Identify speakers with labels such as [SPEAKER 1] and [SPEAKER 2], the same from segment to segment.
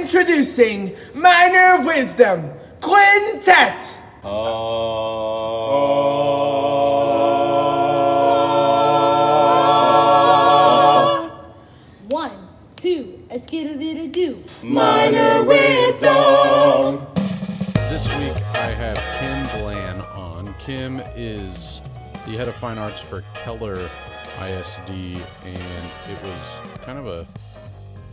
[SPEAKER 1] Introducing Minor Wisdom Quintet.
[SPEAKER 2] 1, 2, a skittle-diddle-doo.
[SPEAKER 3] Minor Wisdom.
[SPEAKER 4] This week I have Kim Blann on. Kim is the head of fine arts for Keller ISD, and it was kind of a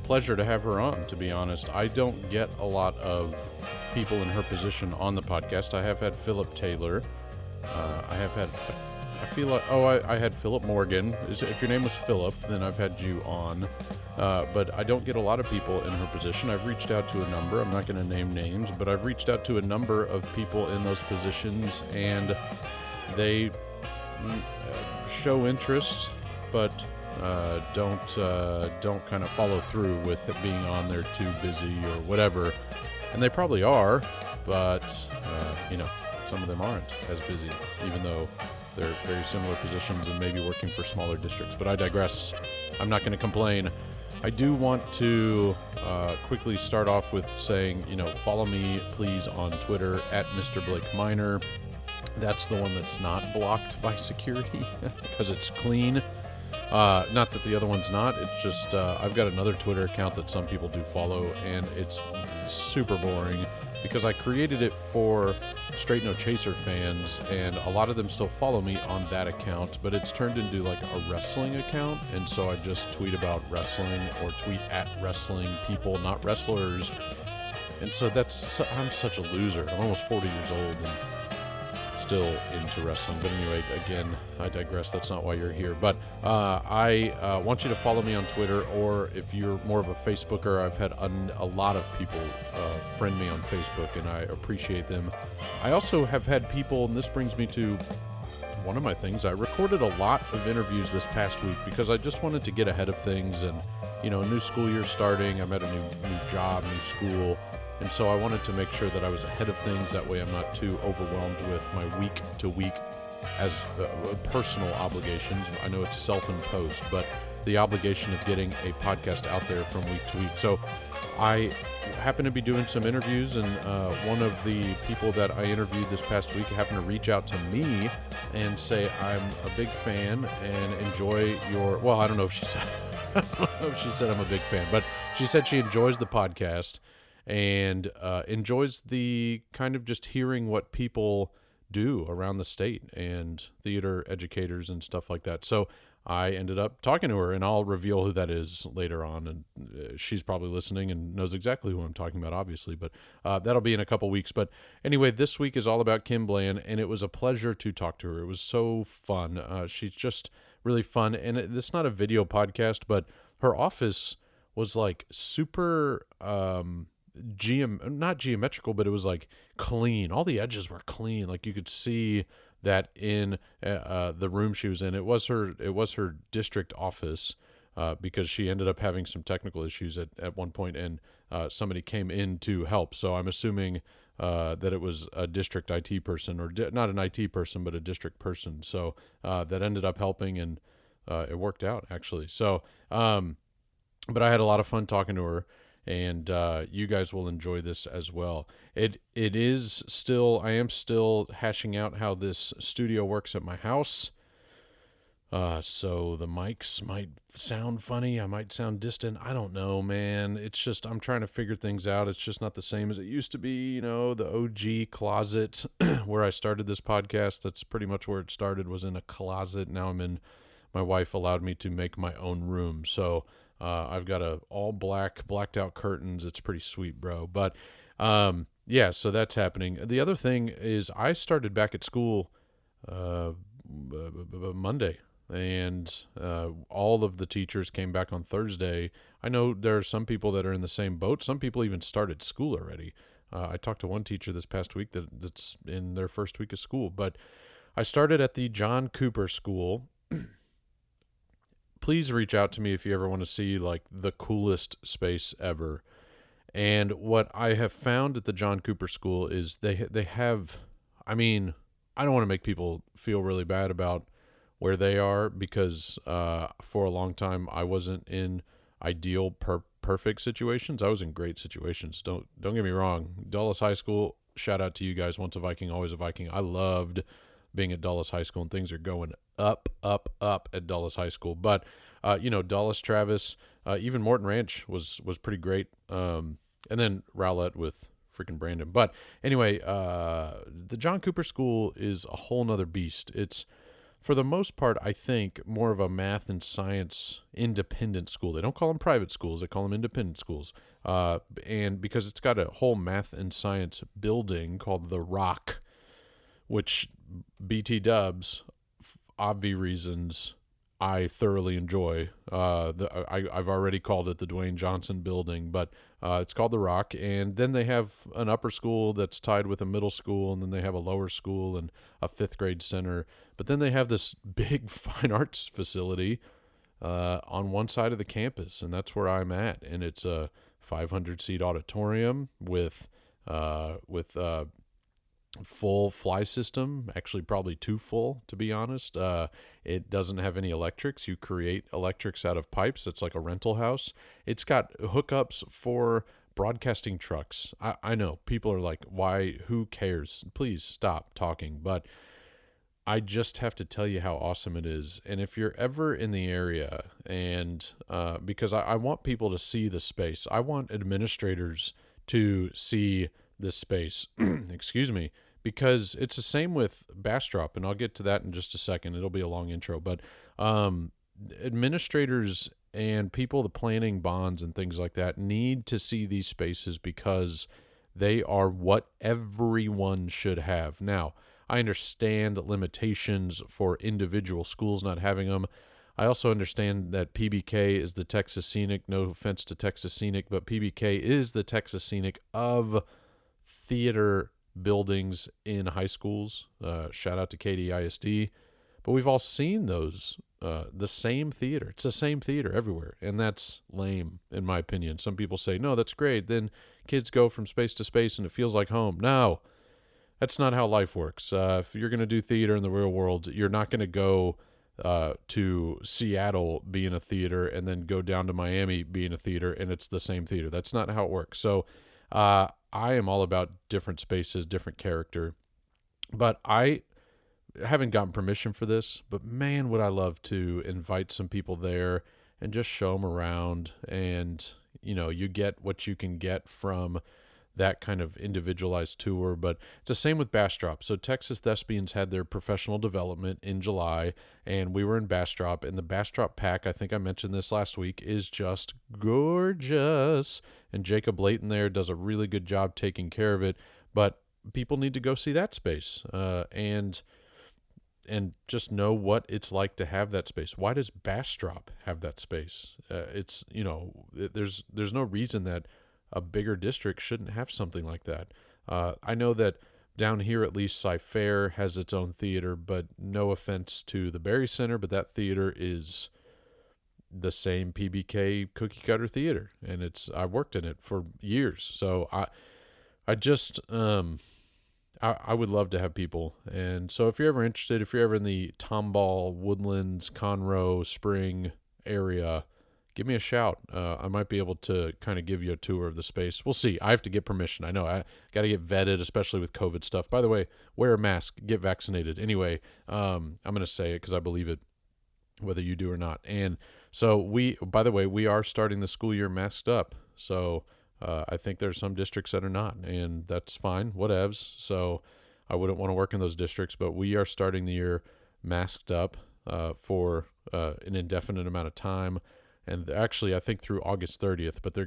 [SPEAKER 4] pleasure to have her on, to be honest. I don't get a lot of people in her position on the podcast. I have had Philip Taylor. I had Philip Morgan. If your name was Philip, then I've had you on. But I don't get a lot of people in her position. I've reached out to a number. I'm not going to name names, but I've reached out to a number of people in those positions, and they show interest, but don't kind of follow through with it being on there, too busy or whatever. And they probably are, but some of them aren't as busy, even though they're very similar positions and maybe working for smaller districts. But I digress. I'm not going to complain. I do want to quickly start off with saying, follow me, please, on Twitter at Mr. Blake Minor. That's the one that's not blocked by security because it's clean. Not that the other one's not. It's just I've got another Twitter account that some people do follow, and it's super boring because I created it for Straight No Chaser fans, and a lot of them still follow me on that account, but it's turned into like a wrestling account, and so I just tweet about wrestling or tweet at wrestling people, not wrestlers. And so I'm such a loser. I'm almost 40 years old and still into wrestling. But anyway, again, I digress. That's not why you're here. But I want you to follow me on Twitter, or if you're more of a Facebooker, I've had a lot of people friend me on Facebook, and I appreciate them. I also have had people, and this brings me to one of my things. I recorded a lot of interviews this past week because I just wanted to get ahead of things, and a new school year starting. I'm at a new job, new school. And so I wanted to make sure that I was ahead of things. That way I'm not too overwhelmed with my week-to-week as personal obligations. I know it's self-imposed, but the obligation of getting a podcast out there from week to week. So I happen to be doing some interviews, and one of the people that I interviewed this past week happened to reach out to me and say, I'm a big fan and enjoy your... Well, I don't know if she said I'm a big fan, but she said she enjoys the podcast and enjoys the kind of just hearing what people do around the state and theater educators and stuff like that. So I ended up talking to her, and I'll reveal who that is later on. And she's probably listening and knows exactly who I'm talking about, obviously, but that'll be in a couple weeks. But anyway, this week is all about Kim Blann, and it was a pleasure to talk to her. It was so fun. She's just really fun. And it's not a video podcast, but her office was like super... not geometrical, but it was like clean. All the edges were clean. Like you could see that in the room she was in. It was her district office because she ended up having some technical issues at one point, and somebody came in to help. So I'm assuming that it was a district IT person, or not an IT person, but a district person. So that ended up helping, and it worked out actually. So, but I had a lot of fun talking to her. And you guys will enjoy this as well. I am still hashing out how this studio works at my house. So the mics might sound funny. I might sound distant. I don't know, man. It's just, I'm trying to figure things out. It's just not the same as it used to be. The OG closet where I started this podcast. That's pretty much where it started, was in a closet. Now my wife allowed me to make my own room. So I've got all blacked out curtains. It's pretty sweet, bro. But so that's happening. The other thing is I started back at school Monday, and all of the teachers came back on Thursday. I know there are some people that are in the same boat. Some people even started school already. I talked to one teacher this past week that's in their first week of school. But I started at the John Cooper School. Please reach out to me if you ever want to see like the coolest space ever. And what I have found at the John Cooper School is they have, I don't want to make people feel really bad about where they are, because for a long time I wasn't in ideal perfect situations. I was in great situations. Don't get me wrong. Dulles High School, shout out to you guys. Once a Viking, always a Viking. I loved being at Dulles High School, and things are going up, up, up at Dulles High School. But Dulles, Travis, even Morton Ranch was pretty great. And then Rowlett with freaking Brandon. But anyway, the John Cooper School is a whole nother beast. It's, for the most part, I think, more of a math and science independent school. They don't call them private schools. They call them independent schools. And because it's got a whole math and science building called The Rock, which BT Dubs, obvious reasons, I thoroughly enjoy. I've already called it the Dwayne Johnson building, but it's called The Rock. And then they have an upper school that's tied with a middle school, and then they have a lower school and a fifth grade center. But then they have this big fine arts facility on one side of the campus, and that's where I'm at. And it's a 500-seat auditorium with full fly system, actually probably too full, to be honest. It doesn't have any electrics. You create electrics out of pipes. It's like a rental house. It's got hookups for broadcasting trucks. I know people are like, why, who cares? Please stop talking. But I just have to tell you how awesome it is. And if you're ever in the area, and because I want people to see the space, I want administrators to see this space, excuse me, because it's the same with Bastrop, and I'll get to that in just a second. It'll be a long intro, but administrators and people, the planning bonds and things like that, need to see these spaces because they are what everyone should have. Now, I understand limitations for individual schools not having them. I also understand that PBK is the Texas Scenic. No offense to Texas Scenic, but PBK is the Texas Scenic of theater buildings in high schools. Shout out to Katy ISD. But we've all seen those, the same theater. It's the same theater everywhere, and that's lame, in my opinion. Some people say, no, that's great. Then kids go from space to space, and it feels like home. No, that's not how life works. If you're going to do theater in the real world, you're not going to go to Seattle being a theater and then go down to Miami being a theater, and it's the same theater. That's not how it works. So I am all about different spaces, different character. But I haven't gotten permission for this, but man, would I love to invite some people there and just show them around. And, you get what you can get from that kind of individualized tour. But it's the same with Bastrop. So Texas Thespians had their professional development in July, and we were in Bastrop, and the Bastrop Pack, I think I mentioned this last week, is just gorgeous. And Jacob Layton there does a really good job taking care of it. But people need to go see that space and just know what it's like to have that space. Why does Bastrop have that space? It's, there's no reason that a bigger district shouldn't have something like that. I know that down here, at least, Cy-Fair has its own theater, but no offense to the Berry Center, but that theater is the same PBK cookie cutter theater, and I worked in it for years. So I just I would love to have people. And so if you're ever interested, if you're ever in the Tomball, Woodlands, Conroe, Spring area, give me a shout. I might be able to kind of give you a tour of the space. We'll see. I have to get permission. I know I got to get vetted, especially with COVID stuff. By the way, wear a mask, get vaccinated. Anyway, I'm going to say it because I believe it, whether you do or not. And so by the way, we are starting the school year masked up. So I think there's some districts that are not, and that's fine, whatevs. So I wouldn't want to work in those districts, but we are starting the year masked up for an indefinite amount of time. And actually, I think through August 30th, but they're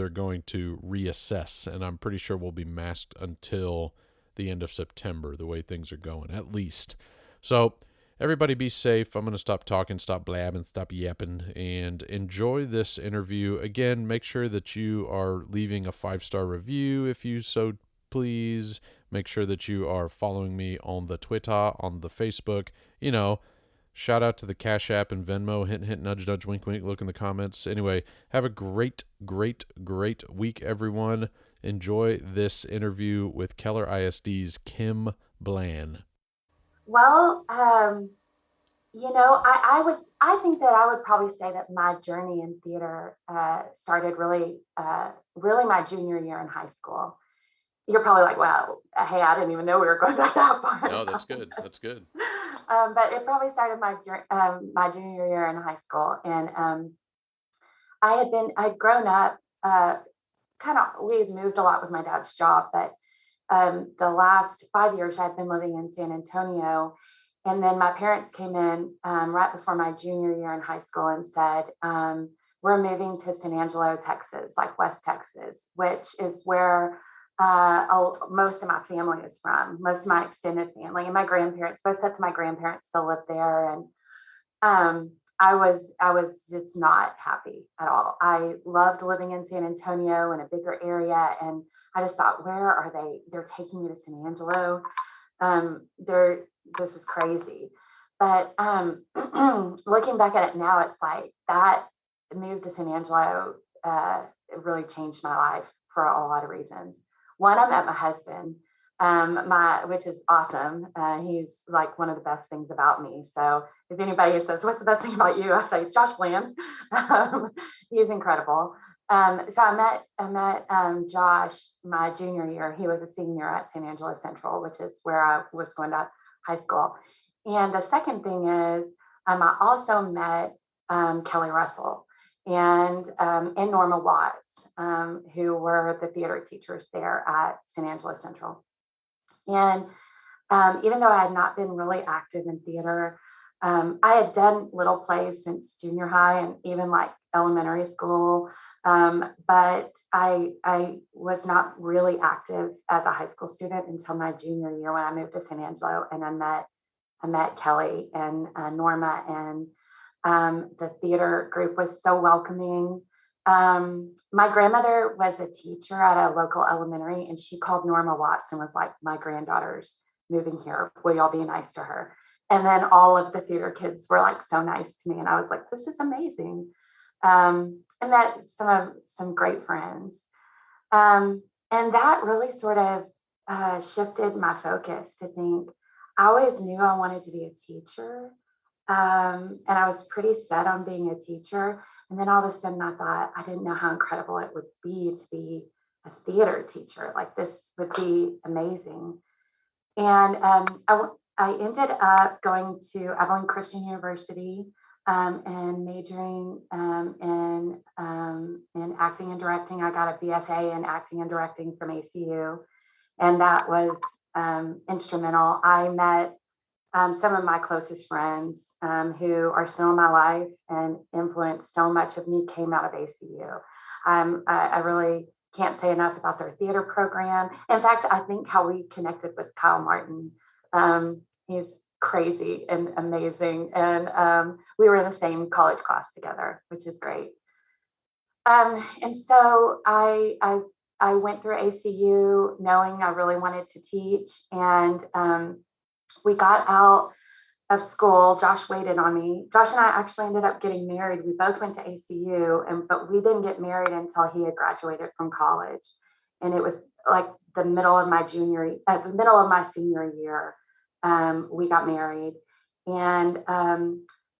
[SPEAKER 4] going to reassess, and I'm pretty sure we'll be masked until the end of September, the way things are going, at least. So everybody be safe. I'm going to stop talking, stop blabbing, stop yapping, and enjoy this interview. Again, make sure that you are leaving a 5-star review if you so please. Make sure that you are following me on the Twitter, on the Facebook, Shout out to the Cash App and Venmo. Hint, hint, nudge, nudge, wink, wink. Look in the comments. Anyway, have a great, great, great week, everyone. Enjoy this interview with Keller ISD's Kim Blann.
[SPEAKER 5] Well, I think that I would probably say that my journey in theater started really my junior year in high school. You're probably like, wow, hey, I didn't even know we were going back that far.
[SPEAKER 4] No, that's good. That's good.
[SPEAKER 5] But it probably started my junior year in high school. And I'd grown up we had moved a lot with my dad's job, but the last 5 years I'd been living in San Antonio. And then my parents came in right before my junior year in high school and said, we're moving to San Angelo, Texas, like West Texas, which is where most of my family is from, most of my extended family. And my grandparents, both sets of my grandparents still live there. And I was just not happy at all. I loved living in San Antonio in a bigger area. And I just thought, where are they? They're taking me to San Angelo. This is crazy. But looking back at it now, it's like that move to San Angelo it really changed my life for a lot of reasons. One, I met my husband, which is awesome. He's like one of the best things about me. So if anybody says, "What's the best thing about you?" I say, "Josh Blann." He's incredible. So I met Josh my junior year. He was a senior at San Angelo Central, which is where I was going to high school. And the second thing is, I also met Kelly Russell and Norma Watts, who were the theater teachers there at San Angelo Central. And even though I had not been really active in theater, I had done little plays since junior high and even like elementary school. But I was not really active as a high school student until my junior year when I moved to San Angelo, and I met Kelly and Norma, and the theater group was so welcoming. My grandmother was a teacher at a local elementary, and she called Norma Watts and was like, "My granddaughter's moving here. Will y'all be nice to her?" And then all of the theater kids were like so nice to me, and I was like, "This is amazing." And met some great friends, and that really sort of shifted my focus to think I always knew I wanted to be a teacher, and I was pretty set on being a teacher. And then all of a sudden, I thought I didn't know how incredible it would be to be a theater teacher. Like this would be amazing. And I ended up going to Abilene Christian University and majoring in acting and directing. I got a BFA in acting and directing from ACU, and that was instrumental. I met some of my closest friends who are still in my life and influenced so much of me came out of ACU. I really can't say enough about their theater program. In fact, I think how we connected was Kyle Martin. He's crazy and amazing. And we were in the same college class together, which is great. And so I went through ACU knowing I really wanted to teach. And we got out of school. Josh waited on me. Josh and I actually ended up getting married. We both went to ACU, but we didn't get married until he had graduated from college. And it was like the middle of my senior year. We got married, and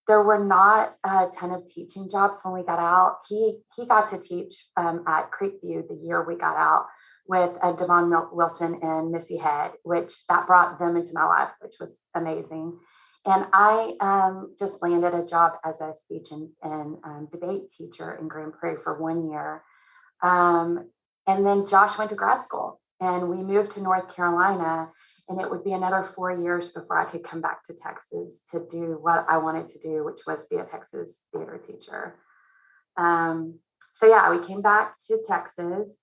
[SPEAKER 5] there were not a ton of teaching jobs when we got out. He got to teach at Creekview the year we got out with Devon Wilson and Missy Head, which that brought them into my life, which was amazing. And I just landed a job as a speech and debate teacher in Grand Prairie for 1 year. And then Josh went to grad school, and we moved to North Carolina. And it would be another 4 years before I could come back to Texas to do what I wanted to do, which was be a Texas theater teacher. So yeah, we came back to Texas,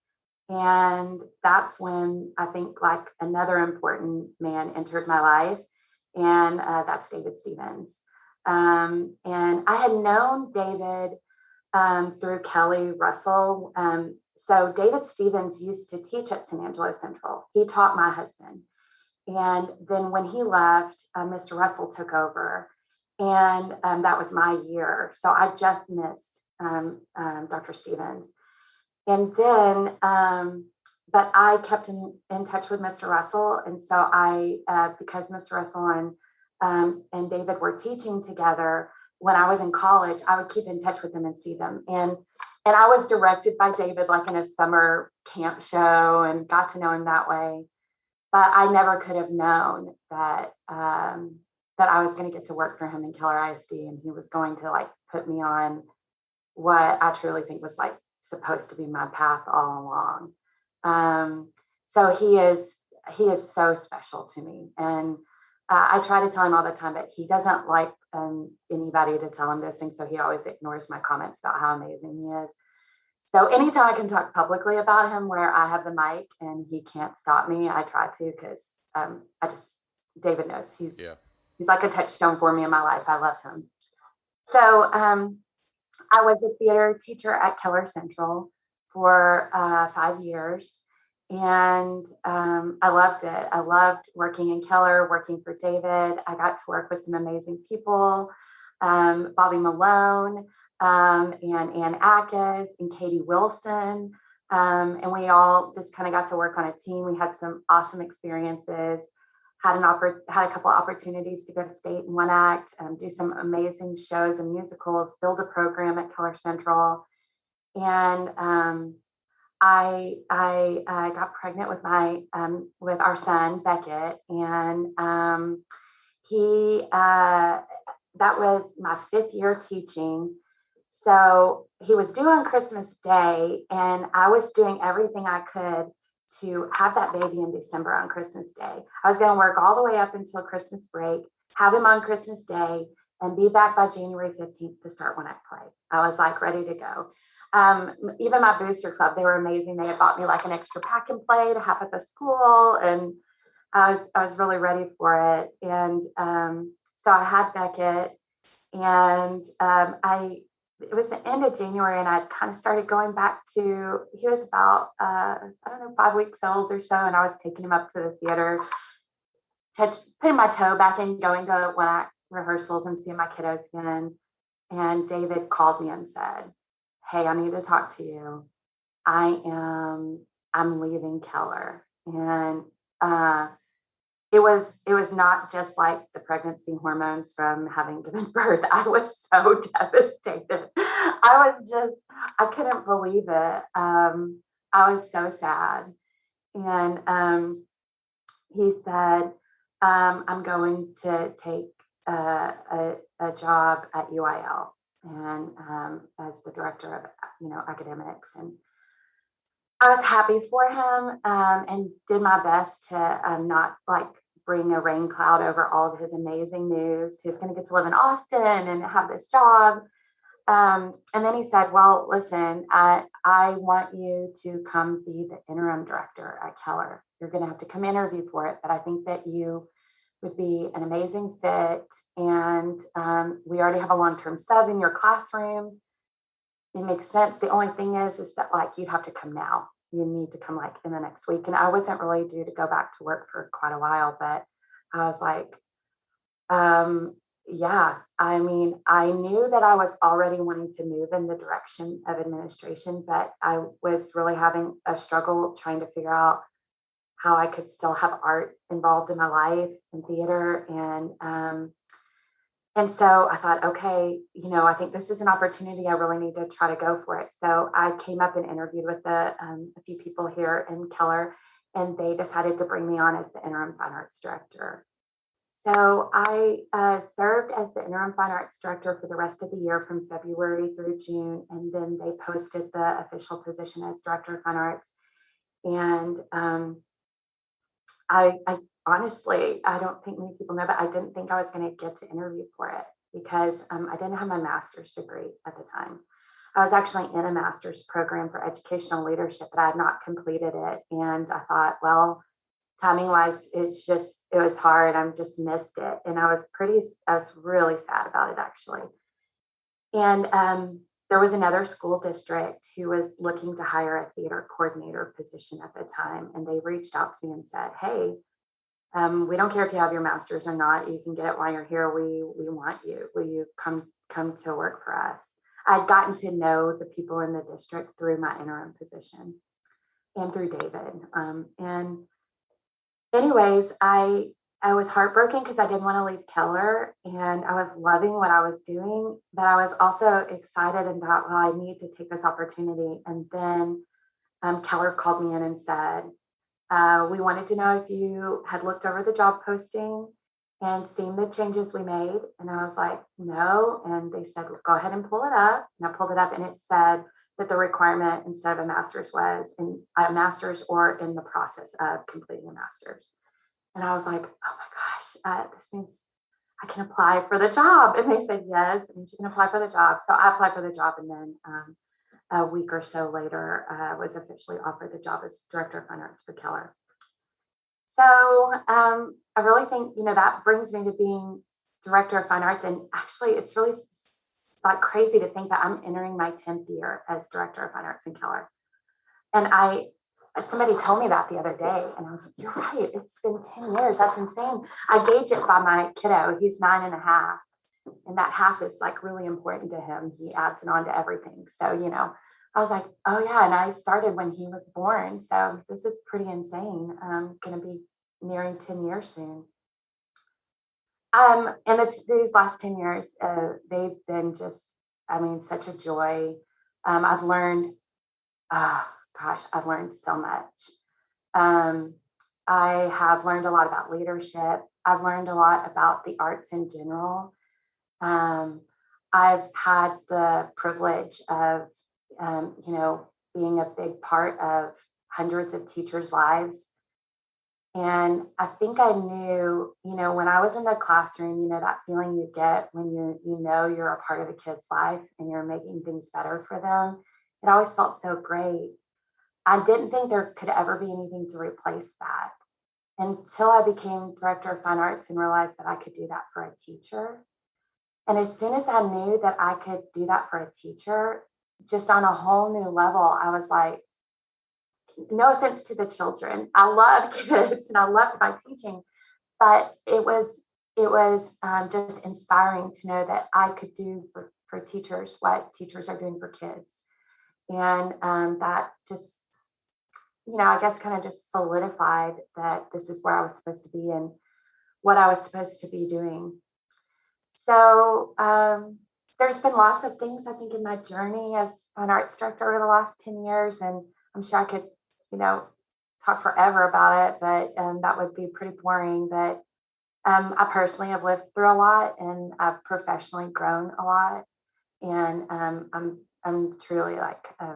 [SPEAKER 5] and that's when I think like another important man entered my life, and that's David Stevens. And I had known David through Kelly Russell. So David Stevens used to teach at San Angelo Central. He taught my husband. And then when he left, Mr. Russell took over, and that was my year. So I just missed Dr. Stevens. And then, but I kept in touch with Mr. Russell. And so because Mr. Russell and and David were teaching together when I was in college, I would keep in touch with them and see them. And I was directed by David like in a summer camp show and got to know him that way. But I never could have known that that I was going to get to work for him in Keller ISD, and he was going to like put me on what I truly think was like supposed to be my path all along. So he is so special to me, and I try to tell him all the time, but he doesn't like anybody to tell him those things. So he always ignores my comments about how amazing he is. So anytime I can talk publicly about him where I have the mic and he can't stop me, I try to, because David knows he's like a touchstone for me in my life. I love him. So I was a theater teacher at Keller Central for 5 years. And I loved it. I loved working in Keller, working for David. I got to work with some amazing people, Bobby Malone, and Ann Ackes and Katie Wilson. And we all just kind of got to work on a team. We had some awesome experiences, had a couple of opportunities to go to state and one act, do some amazing shows and musicals, build a program at Keller Central. And I got pregnant with with our son Beckett, and that was my 5th year teaching. So he was due on Christmas Day, and I was doing everything I could to have that baby in December on Christmas Day. I was going to work all the way up until Christmas break, have him on Christmas Day, and be back by January 15th to start one act play. I was like ready to go. Even my booster club, they were amazing. They had bought me like an extra pack and play to have at the school, and I was really ready for it. And so I had Beckett, and it was the end of January, and I kind of started going back to, he was about, 5 weeks old or so, and I was taking him up to the theater, putting my toe back in, going to one act rehearsals and seeing my kiddos again. And David called me and said, "Hey, I need to talk to you. I'm leaving Keller." And it was not just like the pregnancy hormones from having given birth. I was so devastated. I couldn't believe it. I was so sad. And he said, "I'm going to take a job at UIL, and as the director of academics." And I was happy for him, and did my best to not like bring a rain cloud over all of his amazing news. He's going to get to live in Austin and have this job. And then he said, "Well, listen, I want you to come be the interim director at Keller. You're going to have to come interview for it, but I think that you would be an amazing fit. And we already have a long-term sub in your classroom. It makes sense. The only thing is that like you'd have to come now. You need to come like in the next week." And I wasn't really due to go back to work for quite a while, but I was like, yeah, I mean, I knew that I was already wanting to move in the direction of administration, but I was really having a struggle trying to figure out how I could still have art involved in my life and theater. And so I thought, okay, I think this is an opportunity. I really need to try to go for it. So I came up and interviewed with a few people here in Keller, and they decided to bring me on as the interim fine arts director. So I served as the interim fine arts director for the rest of the year from February through June. And then they posted the official position as director of fine arts. And I honestly, I don't think many people know, but I didn't think I was going to get to interview for it because I didn't have my master's degree at the time. I was actually in a master's program for educational leadership, but I had not completed it. And I thought, well, timing wise, it was hard. I just missed it. And I was really sad about it, actually. And there was another school district who was looking to hire a theater coordinator position at the time. And they reached out to me and said, "Hey, we don't care if you have your master's or not. You can get it while you're here. We want you. Will you come to work for us?" I'd gotten to know the people in the district through my interim position and through David. And anyways, I I was heartbroken because I didn't want to leave Keller and I was loving what I was doing, but I was also excited about, well, I need to take this opportunity. And then Keller called me in and said, we wanted to know if you had looked over the job posting and seen the changes we made. And I was like, no. And they said, well, go ahead and pull it up. And I pulled it up and it said that the requirement instead of a master's was in a master's or in the process of completing a master's. And I was like, oh my gosh, this means I can apply for the job. And they said, yes, it means you can apply for the job. So I applied for the job. And then a week or so later, was officially offered the job as director of fine arts for Keller. So I really think, that brings me to being director of fine arts. And actually, it's really like crazy to think that I'm entering my 10th year as director of fine arts in Keller. And somebody told me that the other day, and I was like, you're right. It's been 10 years. That's insane. I gauge it by my kiddo. He's 9.5. And that half is like really important to him. He adds it on to everything. So, I was like, oh yeah. And I started when he was born. So this is pretty insane. I'm going to be nearing 10 years soon. And it's these last 10 years, they've been just, such a joy. I've learned, I've learned so much. I have learned a lot about leadership. I've learned a lot about the arts in general. I've had the privilege of, being a big part of hundreds of teachers' lives. And I think I knew, when I was in the classroom, that feeling you get when you're a part of a kid's life and you're making things better for them. It always felt so great. I didn't think there could ever be anything to replace that until I became director of fine arts and realized that I could do that for a teacher. And as soon as I knew that I could do that for a teacher, just on a whole new level, I was like, no offense to the children. I love kids and I loved my teaching, but it was just inspiring to know that I could do for teachers what teachers are doing for kids. And that just, I guess kind of just solidified that this is where I was supposed to be and what I was supposed to be doing. So there's been lots of things, I think, in my journey as an arts director over the last 10 years. And I'm sure I could, talk forever about it, but that would be pretty boring. But I personally have lived through a lot and I've professionally grown a lot. And I'm truly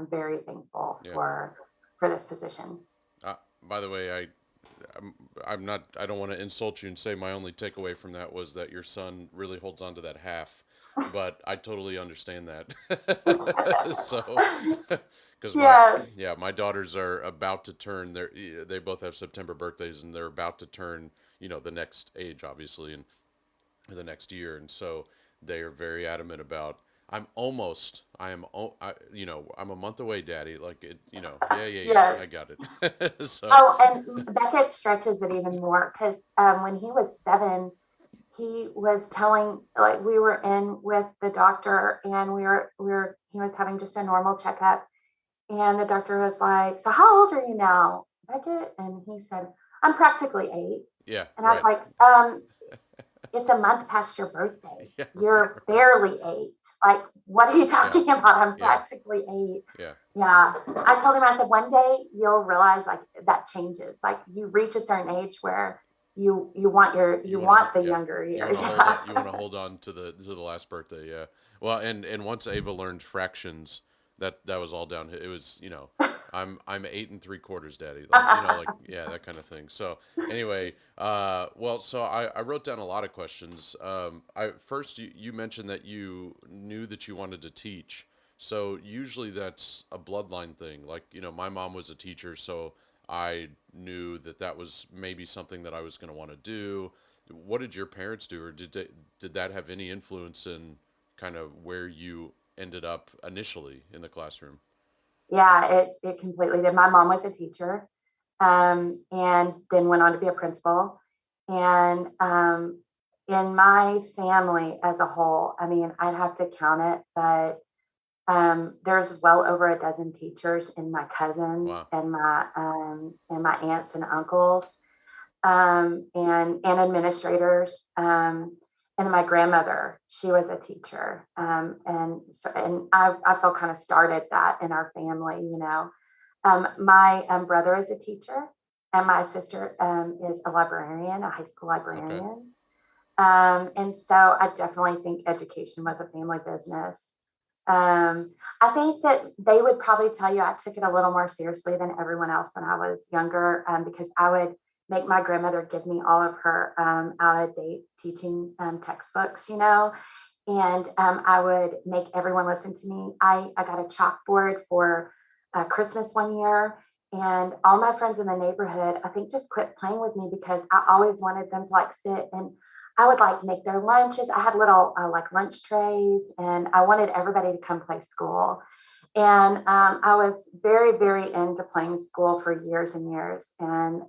[SPEAKER 5] very thankful for this position.
[SPEAKER 4] By the way, I'm not. I don't want to insult you and say my only takeaway from that was that your son really holds on to that half, but I totally understand that. So, because
[SPEAKER 5] Yes.
[SPEAKER 4] my daughters are about to turn their. They both have September birthdays, and they're about to turn the next age, obviously, and the next year, and so they are very adamant about. I'm a month away, Daddy. Like it,
[SPEAKER 5] Yes.
[SPEAKER 4] I got it. So,
[SPEAKER 5] Oh, and Beckett stretches it even more because when he was 7, he was telling, like, we were in with the doctor and he was having just a normal checkup. And the doctor was like, so how old are you now, Beckett? And he said, I'm practically 8.
[SPEAKER 4] yeah,
[SPEAKER 5] And I was
[SPEAKER 4] right.
[SPEAKER 5] like, it's a month past your birthday.
[SPEAKER 4] Yeah,
[SPEAKER 5] You're barely 8. Like, what are you talking about? I'm
[SPEAKER 4] yeah,
[SPEAKER 5] practically 8.
[SPEAKER 4] yeah,
[SPEAKER 5] Yeah. I told him, I said, one day you'll realize like that changes. Like you reach a certain age where you want the younger years.
[SPEAKER 4] You want to hold on to the last birthday, yeah. Well, and once Ava learned fractions, that was all down. It was, I'm 8 3/4, Daddy. Like that kind of thing. So anyway, so I wrote down a lot of questions. First you mentioned that you knew that you wanted to teach. So usually that's a bloodline thing. Like, my mom was a teacher, so I knew that was maybe something that I was going to want to do. What did your parents do, or did that have any influence in kind of where you ended up initially in the classroom?
[SPEAKER 5] Yeah, it completely did. My mom was a teacher, and then went on to be a principal. And in my family as a whole, I'd have to count it, but there's well over a dozen teachers in my cousins
[SPEAKER 4] Wow.
[SPEAKER 5] and my aunts and uncles. and administrators. And my grandmother, she was a teacher. And I feel kind of started that in our family, you know. My brother is a teacher, and my sister is a librarian, a high school
[SPEAKER 4] Okay.
[SPEAKER 5] librarian. And so I definitely think education was a family business. I think that they would probably tell you I took it a little more seriously than everyone else when I was younger, because I would make my grandmother give me all of her out of date teaching textbooks, you know, and I would make everyone listen to me. I got a chalkboard for Christmas one year, and all my friends in the neighborhood, I think, just quit playing with me because I always wanted them to like sit and I would like make their lunches. I had little like lunch trays, and I wanted everybody to come play school. And I was very, very into playing school for years and years. And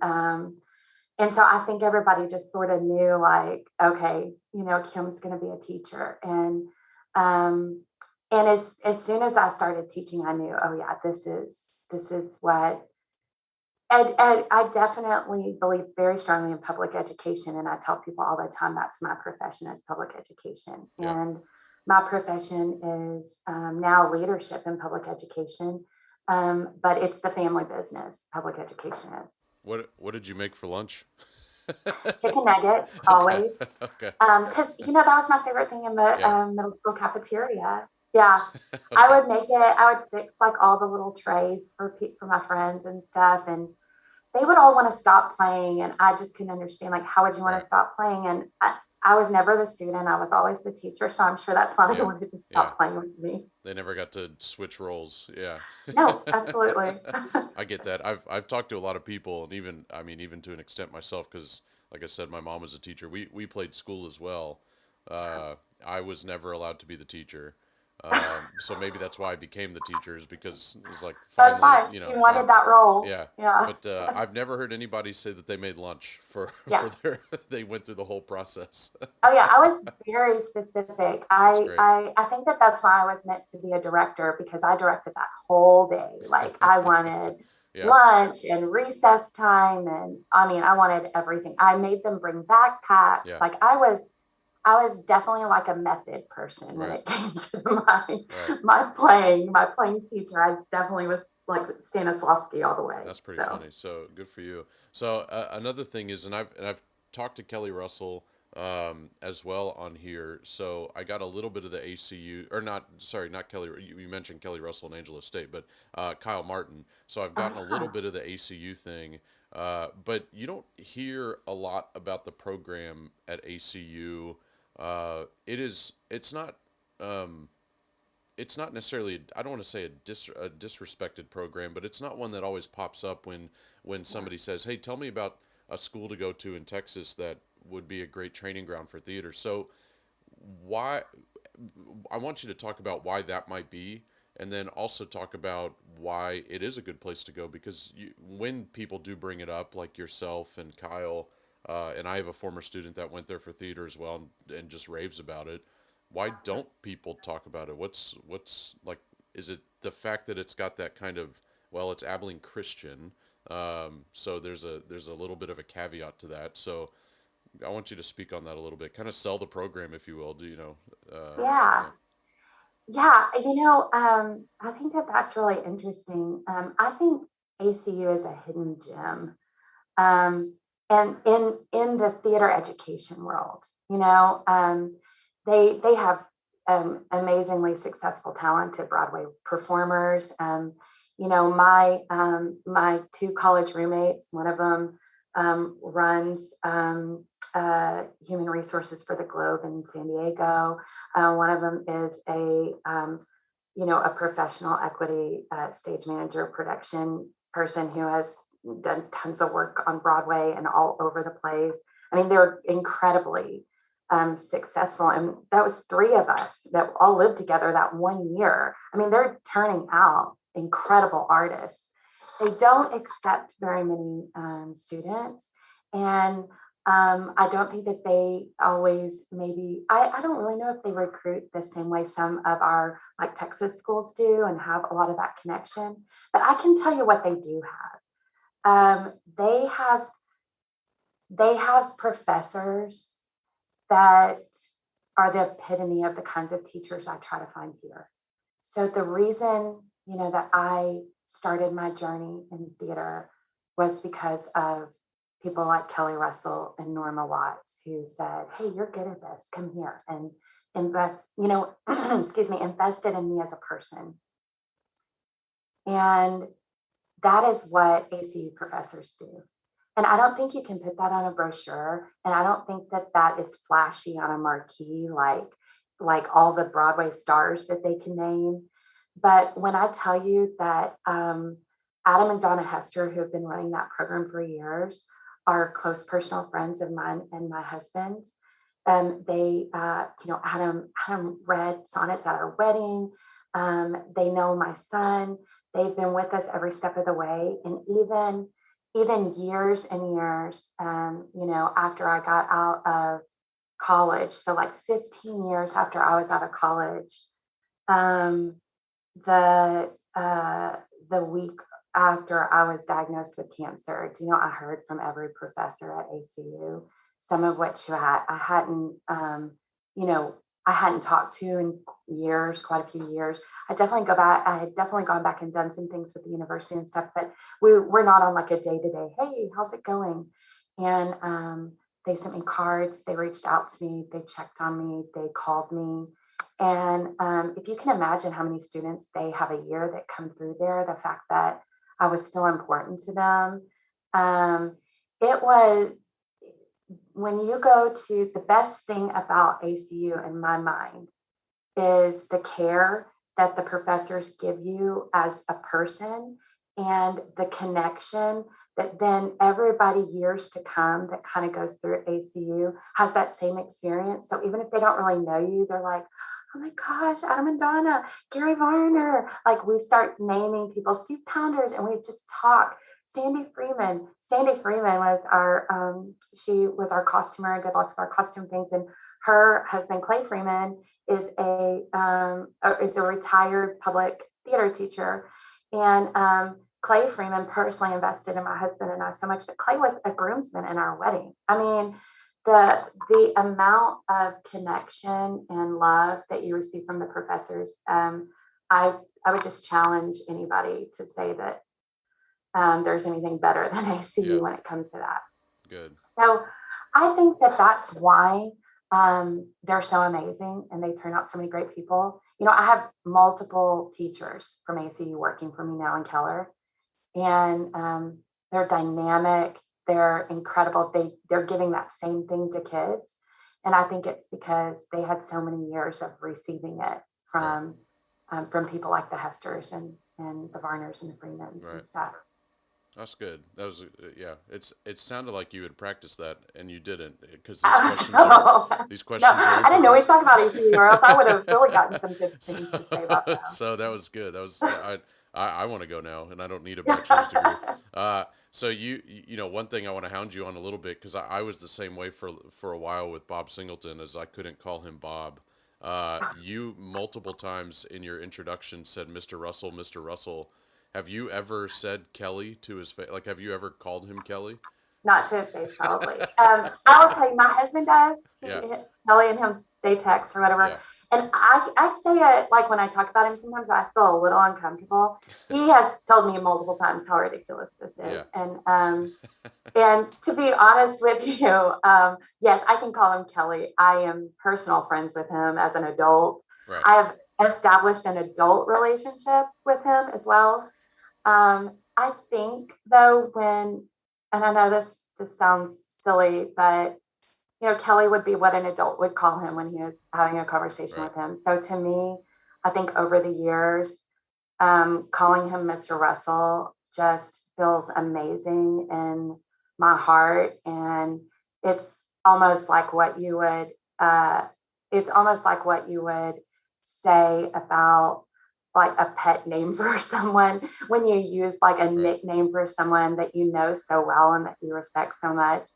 [SPEAKER 5] so I think everybody just sort of knew, like, okay, you know, Kim's going to be a teacher. Um, and as soon as I started teaching, I knew, oh yeah, this is what. And I definitely believe very strongly in public education, and I tell people all the time that's my profession is public education,
[SPEAKER 4] Yeah.
[SPEAKER 5] and my profession is now leadership in public education, but it's the family business. Public education is.
[SPEAKER 4] What did you make for lunch?
[SPEAKER 5] Chicken nuggets,
[SPEAKER 4] Okay.
[SPEAKER 5] always.
[SPEAKER 4] Okay.
[SPEAKER 5] Because you know that was my favorite thing in the
[SPEAKER 4] Yeah.
[SPEAKER 5] middle school cafeteria. Yeah, I
[SPEAKER 4] Okay.
[SPEAKER 5] would make it. I would fix like all the little trays for my friends and stuff, and they would all want to stop playing, and I just couldn't understand, like, how would you want
[SPEAKER 4] Right.
[SPEAKER 5] to stop playing? And I was never the student. I was always the teacher, so I'm sure that's why they
[SPEAKER 4] Yeah.
[SPEAKER 5] wanted to
[SPEAKER 4] Yeah.
[SPEAKER 5] stop playing with me.
[SPEAKER 4] They never got to switch roles. Yeah.
[SPEAKER 5] No, absolutely.
[SPEAKER 4] I get that. I've talked to a lot of people, and even I mean even to an extent myself, because like I said, my mom was a teacher. We played school as well. Uh, I was never allowed to be the teacher. So maybe that's why I became the teacher, is because it's like
[SPEAKER 5] That's
[SPEAKER 4] finally,
[SPEAKER 5] fine. You wanted that role.
[SPEAKER 4] yeah.
[SPEAKER 5] Yeah.
[SPEAKER 4] But I've never heard anybody say that they made lunch for
[SPEAKER 5] Yeah.
[SPEAKER 4] for their they went through the whole process.
[SPEAKER 5] Oh yeah, I was very specific.
[SPEAKER 4] That's great.
[SPEAKER 5] I think that that's why I was meant to be a director, because I directed that whole day. Like I wanted
[SPEAKER 4] Yeah.
[SPEAKER 5] lunch and recess time, and I mean I wanted everything. I made them bring backpacks.
[SPEAKER 4] Yeah.
[SPEAKER 5] Like I was definitely like a method person when
[SPEAKER 4] Right.
[SPEAKER 5] it came to my
[SPEAKER 4] Right.
[SPEAKER 5] my playing teacher. I definitely was like Stanislavski all the way.
[SPEAKER 4] That's pretty
[SPEAKER 5] So
[SPEAKER 4] funny. So good for you. So another thing is, and I've talked to Kelly Russell as well on here. So I got a little bit of the ACU, or not. Sorry, not Kelly. You mentioned Kelly Russell and Angela State, but Kyle Martin. So I've gotten a little
[SPEAKER 5] uh-huh.
[SPEAKER 4] bit of the ACU thing, but you don't hear a lot about the program at ACU. It's not. It's not necessarily, I don't want to say a disrespected program, but it's not one that always pops up when somebody says, "Hey, tell me about a school to go to in Texas that would be a great training ground for theater." So why I want you to talk about why that might be, and then also talk about why it is a good place to go, because when people do bring it up, like yourself and Kyle, and I have a former student that went there for theater as well, and just raves about it. Why don't people talk about it? What's like? Is it the fact that it's got that kind of, well, it's Abilene Christian, so there's a little bit of a caveat to that. So I want you to speak on that a little bit, kind of sell the program, if you will. Do you know?
[SPEAKER 5] Yeah.
[SPEAKER 4] Yeah.
[SPEAKER 5] Yeah, I think that that's really interesting. I think ACU is a hidden gem, and in the theater education world, they have amazingly successful, talented Broadway performers. My two college roommates, one of them runs human resources for the Globe in San Diego. One of them is a professional equity stage manager, production person who has done tons of work on Broadway and all over the place. I mean, they're incredibly successful. And that was three of us that all lived together that one year. I mean, they're turning out incredible artists. They don't accept very many students. And I don't think that they always maybe, I don't really know if they recruit the same way some of our like Texas schools do and have a lot of that connection. But I can tell you what they do have. They have they have professors that are the epitome of the kinds of teachers I try to find here. So the reason, that I started my journey in theater was because of people like Kelly Russell and Norma Watts, who said, "Hey, you're good at this. Come here and invest, excuse me, invested in me as a person." And that is what ACU professors do. And I don't think you can put that on a brochure. And I don't think that that is flashy on a marquee like all the Broadway stars that they can name. But when I tell you that Adam and Donna Hester, who have been running that program for years, are close personal friends of mine and my husband's. They, Adam read sonnets at our wedding. They know my son. They've been with us every step of the way, and even years and years, after I got out of college, so like 15 years after I was out of college, um, the the week after I was diagnosed with cancer, I heard from every professor at ACU, some of which I hadn't, I hadn't talked to in years, quite a few years. I had definitely gone back and done some things with the university and stuff, but we're not on like a day to day, "Hey, how's it going?" And they sent me cards, they reached out to me, they checked on me, they called me. And if you can imagine how many students they have a year that come through there, the fact that I was still important to them, it was, when you go to, the best thing about ACU in my mind is the care that the professors give you as a person, and the connection that then everybody years to come that kind of goes through ACU has that same experience. So even if they don't really know you, they're like, "Oh my gosh, Adam and Donna, Gary Varner." Like, we start naming people, Steve Pounders, and we just talk. Sandy Freeman. Sandy Freeman was she was our costumer and did lots of our costume things. And her husband, Clay Freeman, is a retired public theater teacher. And Clay Freeman personally invested in my husband and I so much that Clay was a groomsman in our wedding. I mean, the amount of connection and love that you receive from the professors, I would just challenge anybody to say that there's anything better than ACU when it comes to that.
[SPEAKER 4] Good.
[SPEAKER 5] So I think that that's why they're so amazing and they turn out so many great people. I have multiple teachers from ACU working for me now in Keller, and they're dynamic. They're incredible. They're giving that same thing to kids. And I think it's because they had so many years of receiving it from people like the Hesters and the Varners and the Freemans and stuff.
[SPEAKER 4] That's good. That was it sounded like you had practiced that and you didn't, because these questions are
[SPEAKER 5] I didn't know we talked about ACU, or else I would have really gotten some good things to say about them.
[SPEAKER 4] So that was good. That was I want to go now, and I don't need a bachelor's degree. So one thing I want to hound you on a little bit, because I was the same way for a while with Bob Singleton, as I couldn't call him Bob. You multiple times in your introduction said Mr. Russell, Mr. Russell. Have you ever said Kelly to his face? Like, have you ever called him Kelly?
[SPEAKER 5] Not to his face, probably. I will tell you, my husband does. Kelly and him, they text or whatever. Yeah. And I say it, like, when I talk about him, sometimes I feel a little uncomfortable. He has told me multiple times how ridiculous this is. Yeah. And to be honest with you, yes, I can call him Kelly. I am personal friends with him as an adult. Right. I have established an adult relationship with him as well. I think, though, and I know this just sounds silly, but Kelly would be what an adult would call him when he was having a conversation with him. So to me, I think over the years, calling him Mr. Russell just feels amazing in my heart. And it's almost like what you would, say about like a pet name for someone, when you use like a nickname for someone that you know so well and that you respect so much.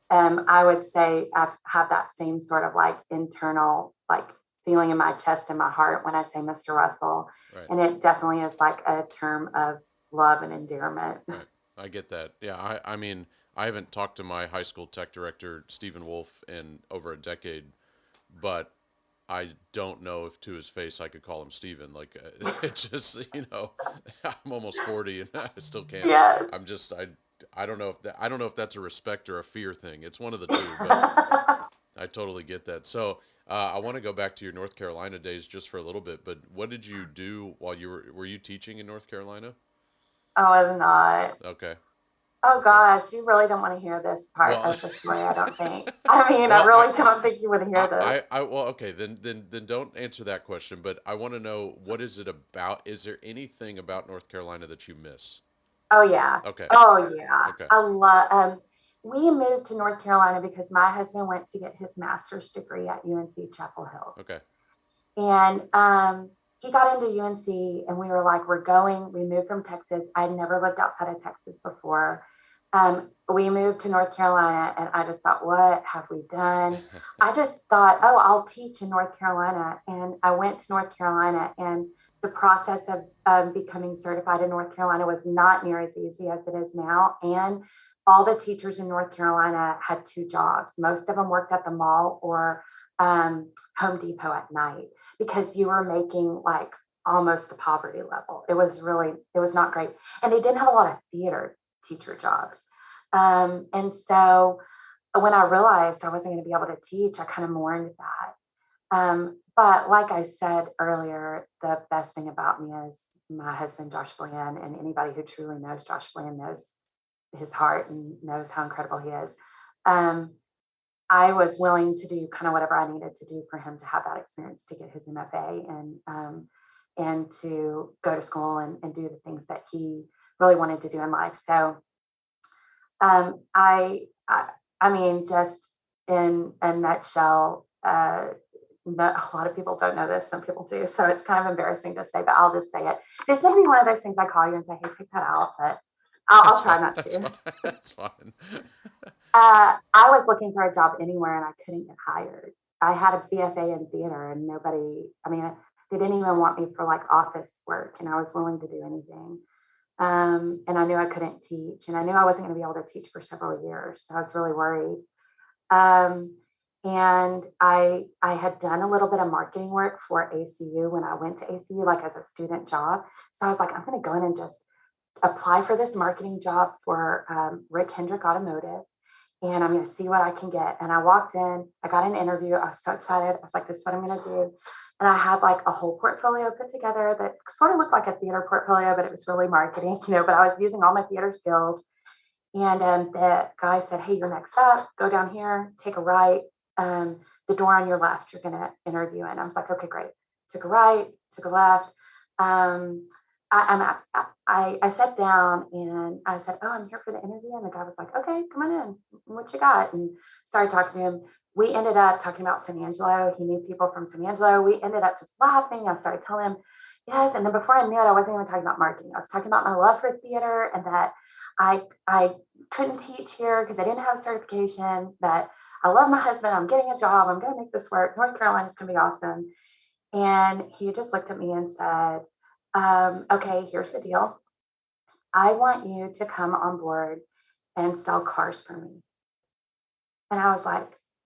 [SPEAKER 5] I would say I've had that same sort of like internal like feeling in my chest and my heart when I say Mr. Russell. Right. And it definitely is like a term of love and endearment.
[SPEAKER 4] Right. I get that. Yeah, I mean, I haven't talked to my high school tech director, Stephen Wolf, in over a decade, but I don't know if to his face I could call him Steven. Like, it just, I'm almost 40 and I still can't.
[SPEAKER 5] Yes.
[SPEAKER 4] I'm just, I don't know if I don't know if that's a respect or a fear thing. It's one of the two, but I totally get that. So, I want to go back to your North Carolina days just for a little bit, but what did you do while were you teaching in North Carolina?
[SPEAKER 5] I was not.
[SPEAKER 4] Okay.
[SPEAKER 5] Oh
[SPEAKER 4] Okay.
[SPEAKER 5] gosh, you really don't want to hear this part
[SPEAKER 4] Well,
[SPEAKER 5] of the story, I don't think. I mean, I
[SPEAKER 4] well,
[SPEAKER 5] really don't think you would hear this.
[SPEAKER 4] well, okay, then don't answer that question. But I want to know, what is it about? Is there anything about North Carolina that you miss?
[SPEAKER 5] Oh yeah.
[SPEAKER 4] Okay,
[SPEAKER 5] Oh yeah.
[SPEAKER 4] okay,
[SPEAKER 5] I love we moved to North Carolina because my husband went to get his master's degree at UNC Chapel Hill.
[SPEAKER 4] okay.
[SPEAKER 5] And he got into UNC and we were like, we're going. We moved from Texas. I'd never lived outside of Texas before. We moved to North Carolina and I just thought, what have we done? I just thought, oh, I'll teach in North Carolina. And I went to North Carolina and the process of becoming certified in North Carolina was not near as easy as it is now. And all the teachers in North Carolina had two jobs. Most of them worked at the mall or Home Depot at night because you were making like almost the poverty level. It was not great. And they didn't have a lot of theater teacher jobs. And so when I realized I wasn't going to be able to teach, I kind of mourned that. But like I said earlier, the best thing about me is my husband, Josh Blann, and anybody who truly knows Josh Blann knows his heart and knows how incredible he is. Um, I was willing to do kind of whatever I needed to do for him to have that experience to get his MFA and to go to school and do the things that he really wanted to do in life. So I mean, just in a nutshell, a lot of people don't know this. Some people do. So it's kind of embarrassing to say, but I'll just say it. This may be one of those things I call you and say, hey, take that out, but
[SPEAKER 4] That's
[SPEAKER 5] I'll try
[SPEAKER 4] fine.
[SPEAKER 5] not
[SPEAKER 4] That's
[SPEAKER 5] to.
[SPEAKER 4] fine. That's fine.
[SPEAKER 5] I was looking for a job anywhere and I couldn't get hired. I had a BFA in theater and I mean, they didn't even want me for like office work and I was willing to do anything. And I knew I couldn't teach and I knew I wasn't going to be able to teach for several years. So I was really worried. Um, and I had done a little bit of marketing work for ACU when I went to ACU, like as a student job. So I was like, I'm going to go in and just apply for this marketing job for Rick Hendrick Automotive and I'm going to see what I can get. And I walked in, I got an interview. I was so excited. I was like, this is what I'm going to do. And I had like a whole portfolio put together that sort of looked like a theater portfolio, but it was really marketing, but I was using all my theater skills. And the guy said, hey, you're next up. Go down here, take a right. The door on your left, you're going to interview in. I was like, okay, great. Took a right, took a left. Um, I sat down and I said, oh, I'm here for the interview. And the guy was like, okay, come on in. What you got? And started talking to him. We ended up talking about San Angelo. He knew people from San Angelo. We ended up just laughing. I started telling him, yes. And then before I knew it, I wasn't even talking about marketing. I was talking about my love for theater and that I couldn't teach here because I didn't have a certification, but I love my husband. I'm getting a job. I'm going to make this work. North Carolina's going to be awesome. And he just looked at me and said, okay, here's the deal. I want you to come on board and sell cars for me. And I was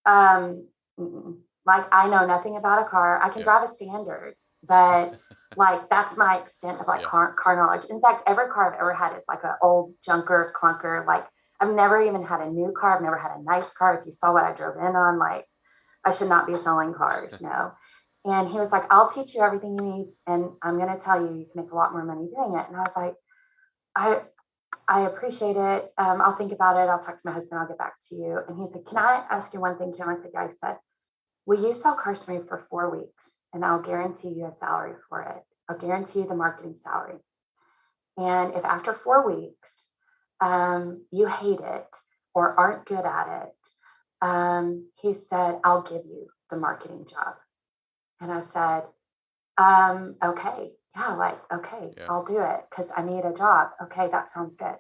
[SPEAKER 5] um, like I know nothing about a car. I can
[SPEAKER 4] Yeah.
[SPEAKER 5] drive a standard, but like that's my extent of like
[SPEAKER 4] Yeah.
[SPEAKER 5] car knowledge. In fact, every car I've ever had is like an old junker clunker. Like I've never even had a new car. I've never had a nice car. If you saw what I drove in on, like I should not be selling cars. No. And he was like, I'll teach you everything you need. And I'm going to tell you, you can make a lot more money doing it. And I was like, I, I appreciate it. I'll think about it. I'll talk to my husband. I'll get back to you. And he said, can I ask you one thing, Kim? I said, yeah. He said, will you sell cars for me for 4 weeks? And I'll guarantee you a salary for it. I'll guarantee you the marketing salary. And if after 4 weeks, you hate it or aren't good at it, he said, I'll give you the marketing job. And I said, okay, yeah, like, okay,
[SPEAKER 4] Yeah.
[SPEAKER 5] I'll do it because I need a job. Okay, that sounds good.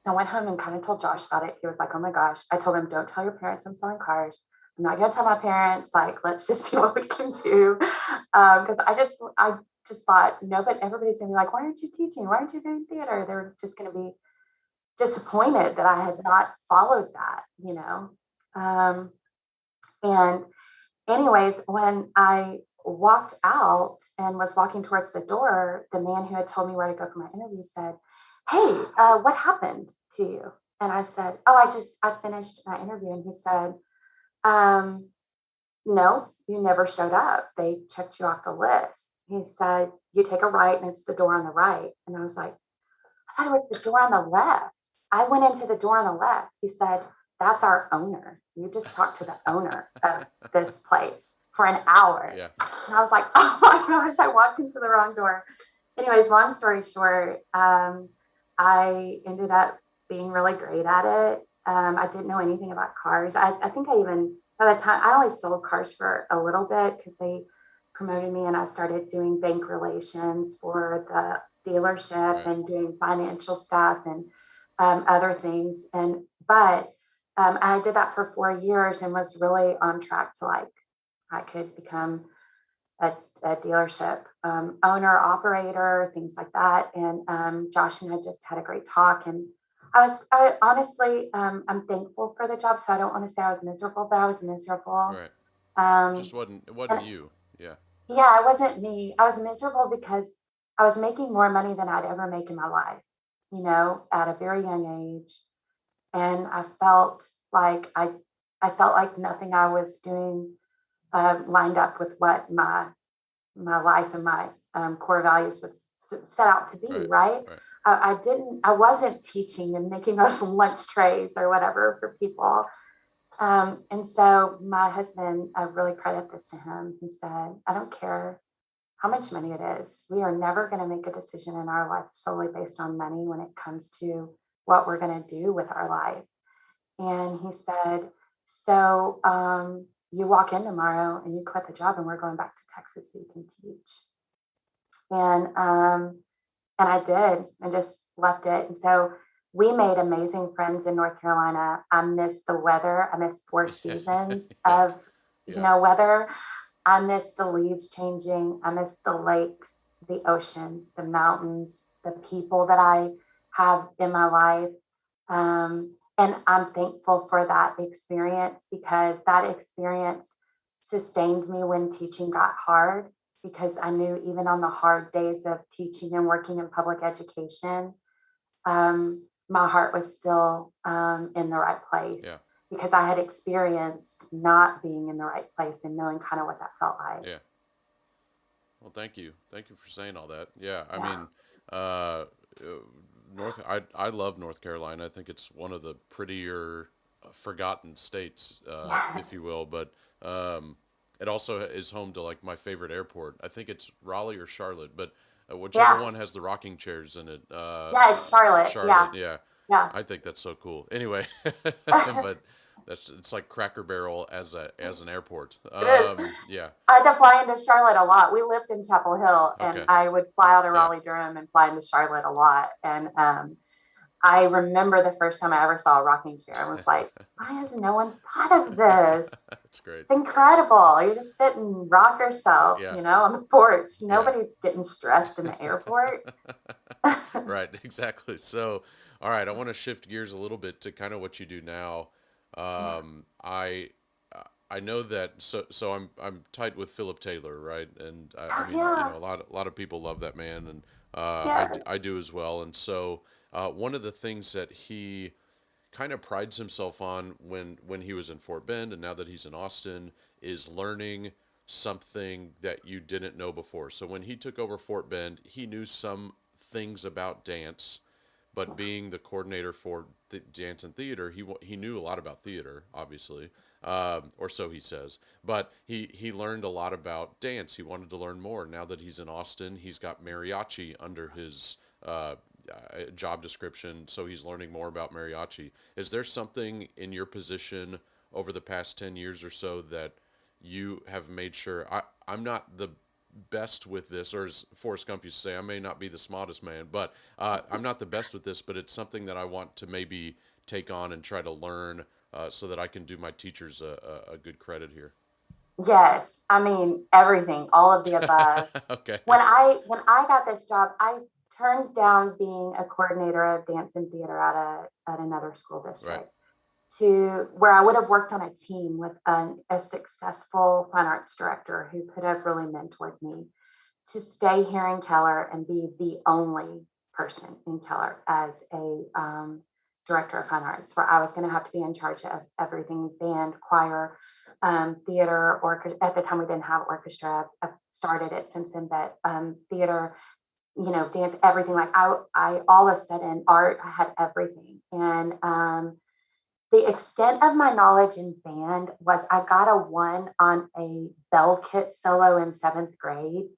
[SPEAKER 5] So I went home and kind of told Josh about it. He was like, oh my gosh. I told him, don't tell your parents I'm selling cars. I'm not going to tell my parents. Like, let's just see what we can do. Because I just thought, no, but everybody's going to be like, why aren't you teaching? Why aren't you doing theater? They're just going to be disappointed that I had not followed that, you know. And anyways, when I walked out and was walking towards the door, the man who had told me where to go for my interview said, "Hey, what happened to you?" And I said, "Oh, I finished my interview." And he said, um, "No, you never showed up. They checked you off the list." He said, "You take a right and it's the door on the right." And I was like, "I thought it was the door on the left." I went into the door on the left. He said, "That's our owner. You just talked to the owner of this place for an hour."
[SPEAKER 4] Yeah.
[SPEAKER 5] And I was like, "Oh my gosh, I walked into the wrong door." Anyways, long story short, I ended up being really great at it. I didn't know anything about cars. I think I even, by the time, I only sold cars for a little bit because they promoted me and I started doing bank relations for the dealership
[SPEAKER 4] Right.
[SPEAKER 5] and doing financial stuff and other things. But I did that for 4 years and was really on track to like, I could become a, a dealership owner, operator, things like that. And Josh and I just had a great talk. And I honestly, I'm thankful for the job. So I don't want to say I was miserable, but I was miserable.
[SPEAKER 4] Right.
[SPEAKER 5] Um,
[SPEAKER 4] Just wasn't
[SPEAKER 5] and
[SPEAKER 4] you. Yeah.
[SPEAKER 5] yeah, it wasn't me. I was miserable because I was making more money than I'd ever make in my life, you know, at a very young age. And like I felt like nothing I was doing lined up with what my life and my core values was set out to be,
[SPEAKER 4] Right.
[SPEAKER 5] right?
[SPEAKER 4] Right.
[SPEAKER 5] I wasn't teaching and making those lunch trays or whatever for people. And so my husband, I really credit this to him. He said, "I don't care how much money it is. We are never going to make a decision in our life solely based on money when it comes to what we're going to do with our life." And he said, "So you walk in tomorrow and you quit the job and we're going back to Texas so you can teach." And I did and just left it. And so we made amazing friends in North Carolina. I miss the weather. I miss 4 seasons
[SPEAKER 4] Yeah.
[SPEAKER 5] of,
[SPEAKER 4] Yeah.
[SPEAKER 5] weather. I miss the leaves changing. I miss the lakes, the ocean, the mountains, the people that I have in my life. And I'm thankful for that experience because that experience sustained me when teaching got hard. Because I knew even on the hard days of teaching and working in public education, my heart was still in the right place
[SPEAKER 4] Yeah.
[SPEAKER 5] because I had experienced not being in the right place and knowing kind of what that felt like.
[SPEAKER 4] Yeah. Well, thank you. Thank you for saying all that. Yeah. I
[SPEAKER 5] Yeah.
[SPEAKER 4] mean, uh, I love North Carolina. I think it's one of the prettier, forgotten states,
[SPEAKER 5] Yes.
[SPEAKER 4] if you will. But um, it also is home to like my favorite airport. I think it's Raleigh or Charlotte, but whichever
[SPEAKER 5] Yeah.
[SPEAKER 4] one has the rocking chairs in it.
[SPEAKER 5] Yeah. It's Charlotte.
[SPEAKER 4] Charlotte.
[SPEAKER 5] Yeah.
[SPEAKER 4] Yeah.
[SPEAKER 5] Yeah.
[SPEAKER 4] I think that's so cool. Anyway,
[SPEAKER 5] It
[SPEAKER 4] but it's like Cracker Barrel as an airport.
[SPEAKER 5] is.
[SPEAKER 4] Yeah.
[SPEAKER 5] I had to fly into Charlotte a lot. We lived in Chapel Hill and
[SPEAKER 4] Okay.
[SPEAKER 5] I would fly out of
[SPEAKER 4] Yeah.
[SPEAKER 5] Raleigh, Durham and fly into Charlotte a lot. And I remember the first time I ever saw a rocking chair. I was like, why has no one thought of this?
[SPEAKER 4] That's great.
[SPEAKER 5] It's incredible. You just sit and rock yourself,
[SPEAKER 4] Yeah.
[SPEAKER 5] on the porch.
[SPEAKER 4] Yeah.
[SPEAKER 5] Nobody's getting stressed in the airport.
[SPEAKER 4] Right, exactly. So, all right, I want to shift gears a little bit to kind of what you do now.
[SPEAKER 5] Yeah.
[SPEAKER 4] I know that so I'm tight with Philip Taylor, right? And I
[SPEAKER 5] Oh,
[SPEAKER 4] mean,
[SPEAKER 5] yeah.
[SPEAKER 4] a lot of people love that man, and
[SPEAKER 5] Yes.
[SPEAKER 4] I do as well. And so one of the things that he kind of prides himself on when he was in Fort Bend and now that he's in Austin is learning something that you didn't know before. So when he took over Fort Bend, he knew some things about dance, but being the coordinator for the dance and theater, he knew a lot about theater, obviously, or so he says. But he learned a lot about dance. He wanted to learn more. Now that he's in Austin, he's got mariachi under his job description, so he's learning more about mariachi. Is there something in your position over the past 10 years or so that you have made sure I'm not the best with this, or as Forrest Gump used to say, I may not be the smartest man, but I'm not the best with this, but it's something that I want to maybe take on and try to learn so that I can do my teachers a good credit here.
[SPEAKER 5] Yes. I mean, everything, all of the above.
[SPEAKER 4] Okay.
[SPEAKER 5] When I got this job, I turned down being a coordinator of dance and theater at another school district.
[SPEAKER 4] Right.
[SPEAKER 5] To where I would have worked on a team with a successful fine arts director who could have really mentored me, to stay here in Keller and be the only person in Keller as a director of fine arts, where I was going to have to be in charge of everything: band, choir, theater, orchestra. At the time, we didn't have orchestra. I've started it since then, but theater, dance, everything. Like I all of a sudden, art, I had everything. And the extent of my knowledge in band was I got a 1 on a bell kit solo in 7th grade.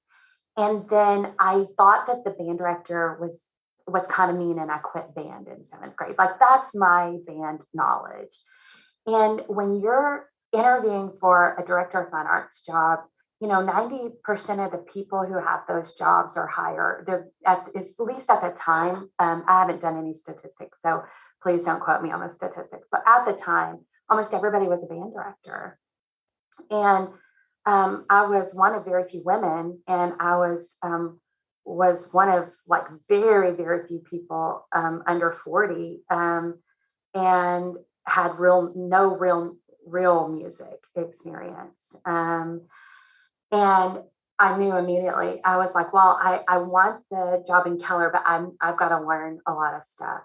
[SPEAKER 5] And then I thought that the band director was kind of mean, and I quit band in 7th grade. Like, that's my band knowledge. And when you're interviewing for a director of fine arts job, 90% of the people who have those jobs are higher. They're at least at the time. I haven't done any statistics, so please don't quote me on the statistics. But at the time, almost everybody was a band director. And I was one of very few women, and I was one of like very, very few people under 40, and had no real music experience. And I knew immediately. I was like, well, I want the job in Keller, but I've got to learn a lot of stuff.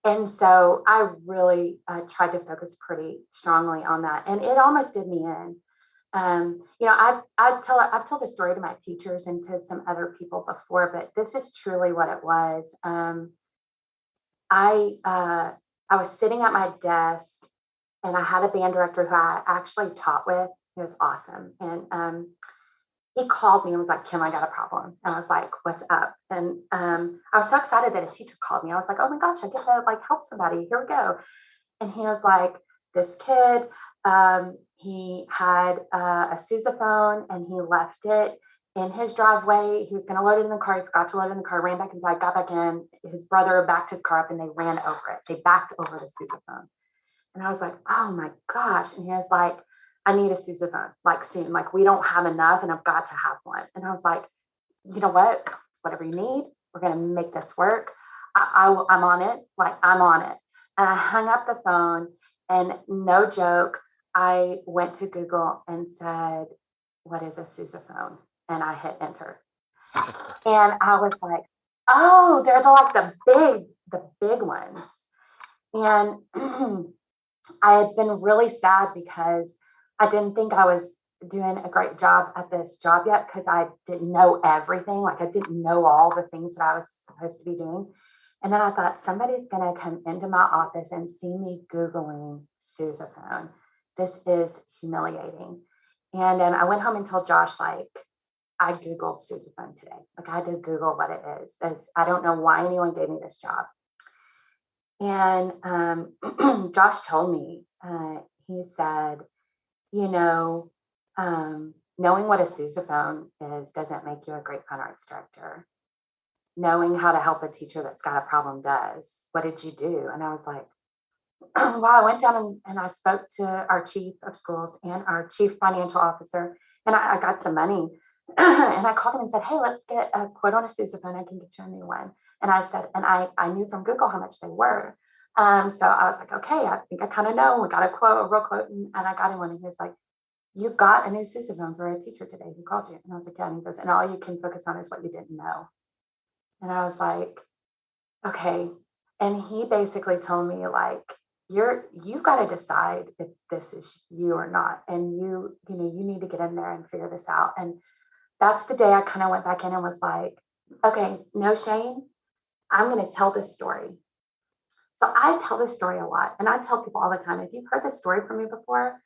[SPEAKER 5] And so I really tried to focus pretty strongly on that, and it almost did me in. I've told a story to my teachers and to some other people before, but this is truly what it was. I was sitting at my desk, and I had a band director who I actually taught with. He was awesome, and he called me and was like, "Kim, I got a problem." And I was like, "What's up?" And I was so excited that a teacher called me. I was like, "Oh my gosh, I get to like help somebody. Here we go." And he was like, "This kid, he had a sousaphone, and he left it in his driveway. He was going to load it in the car. He forgot to load it in the car, ran back inside, got back in. His brother backed his car up, and they ran over it. They backed over the sousaphone." And I was like, "Oh my gosh." And he was like, "I need a sousaphone, like soon. Like, we don't have enough, and I've got to have one." And I was like, "You know what? Whatever you need, we're going to make this work. I'm on it. Like, I'm on it." And I hung up the phone, and no joke, I went to Google and said, "What is a sousaphone?" And I hit enter. And I was like, "Oh, they're the big ones." And I had been really sad because I didn't think I was doing a great job at this job yet, because I didn't know everything. Like, I didn't know all the things that I was supposed to be doing. And then I thought, somebody's going to come into my office and see me Googling sousaphone. This is humiliating. And then I went home and told Josh, like, I Googled sousaphone today. Like, I had to Google what it is. As I don't know why anyone gave me this job. And Josh told me, he said, knowing what a sousaphone is doesn't make you a great fine arts director. Knowing how to help a teacher that's got a problem does. What did you do? And I was like, well, I went down and I spoke to our chief of schools and our chief financial officer, and I got some money. And I called him and said, "Hey, let's get a quote on a sousaphone. I can get you a new one." And I said, and I knew from Google how much they were. So I was like, "Okay, I think I kind of know." We got a real quote, and I got him one. And he was like, "You got a new sousaphone for a teacher today who called you." And I was like, "Yeah." And he goes, "And all you can focus on is what you didn't know." And I was like, "Okay." And he basically told me, like, you've got to decide if this is you or not. And you need to get in there and figure this out. And that's the day I kind of went back in and was like, "Okay, no shame. I'm going to tell this story." So I tell this story a lot. And I tell people all the time, if you've heard this story from me before,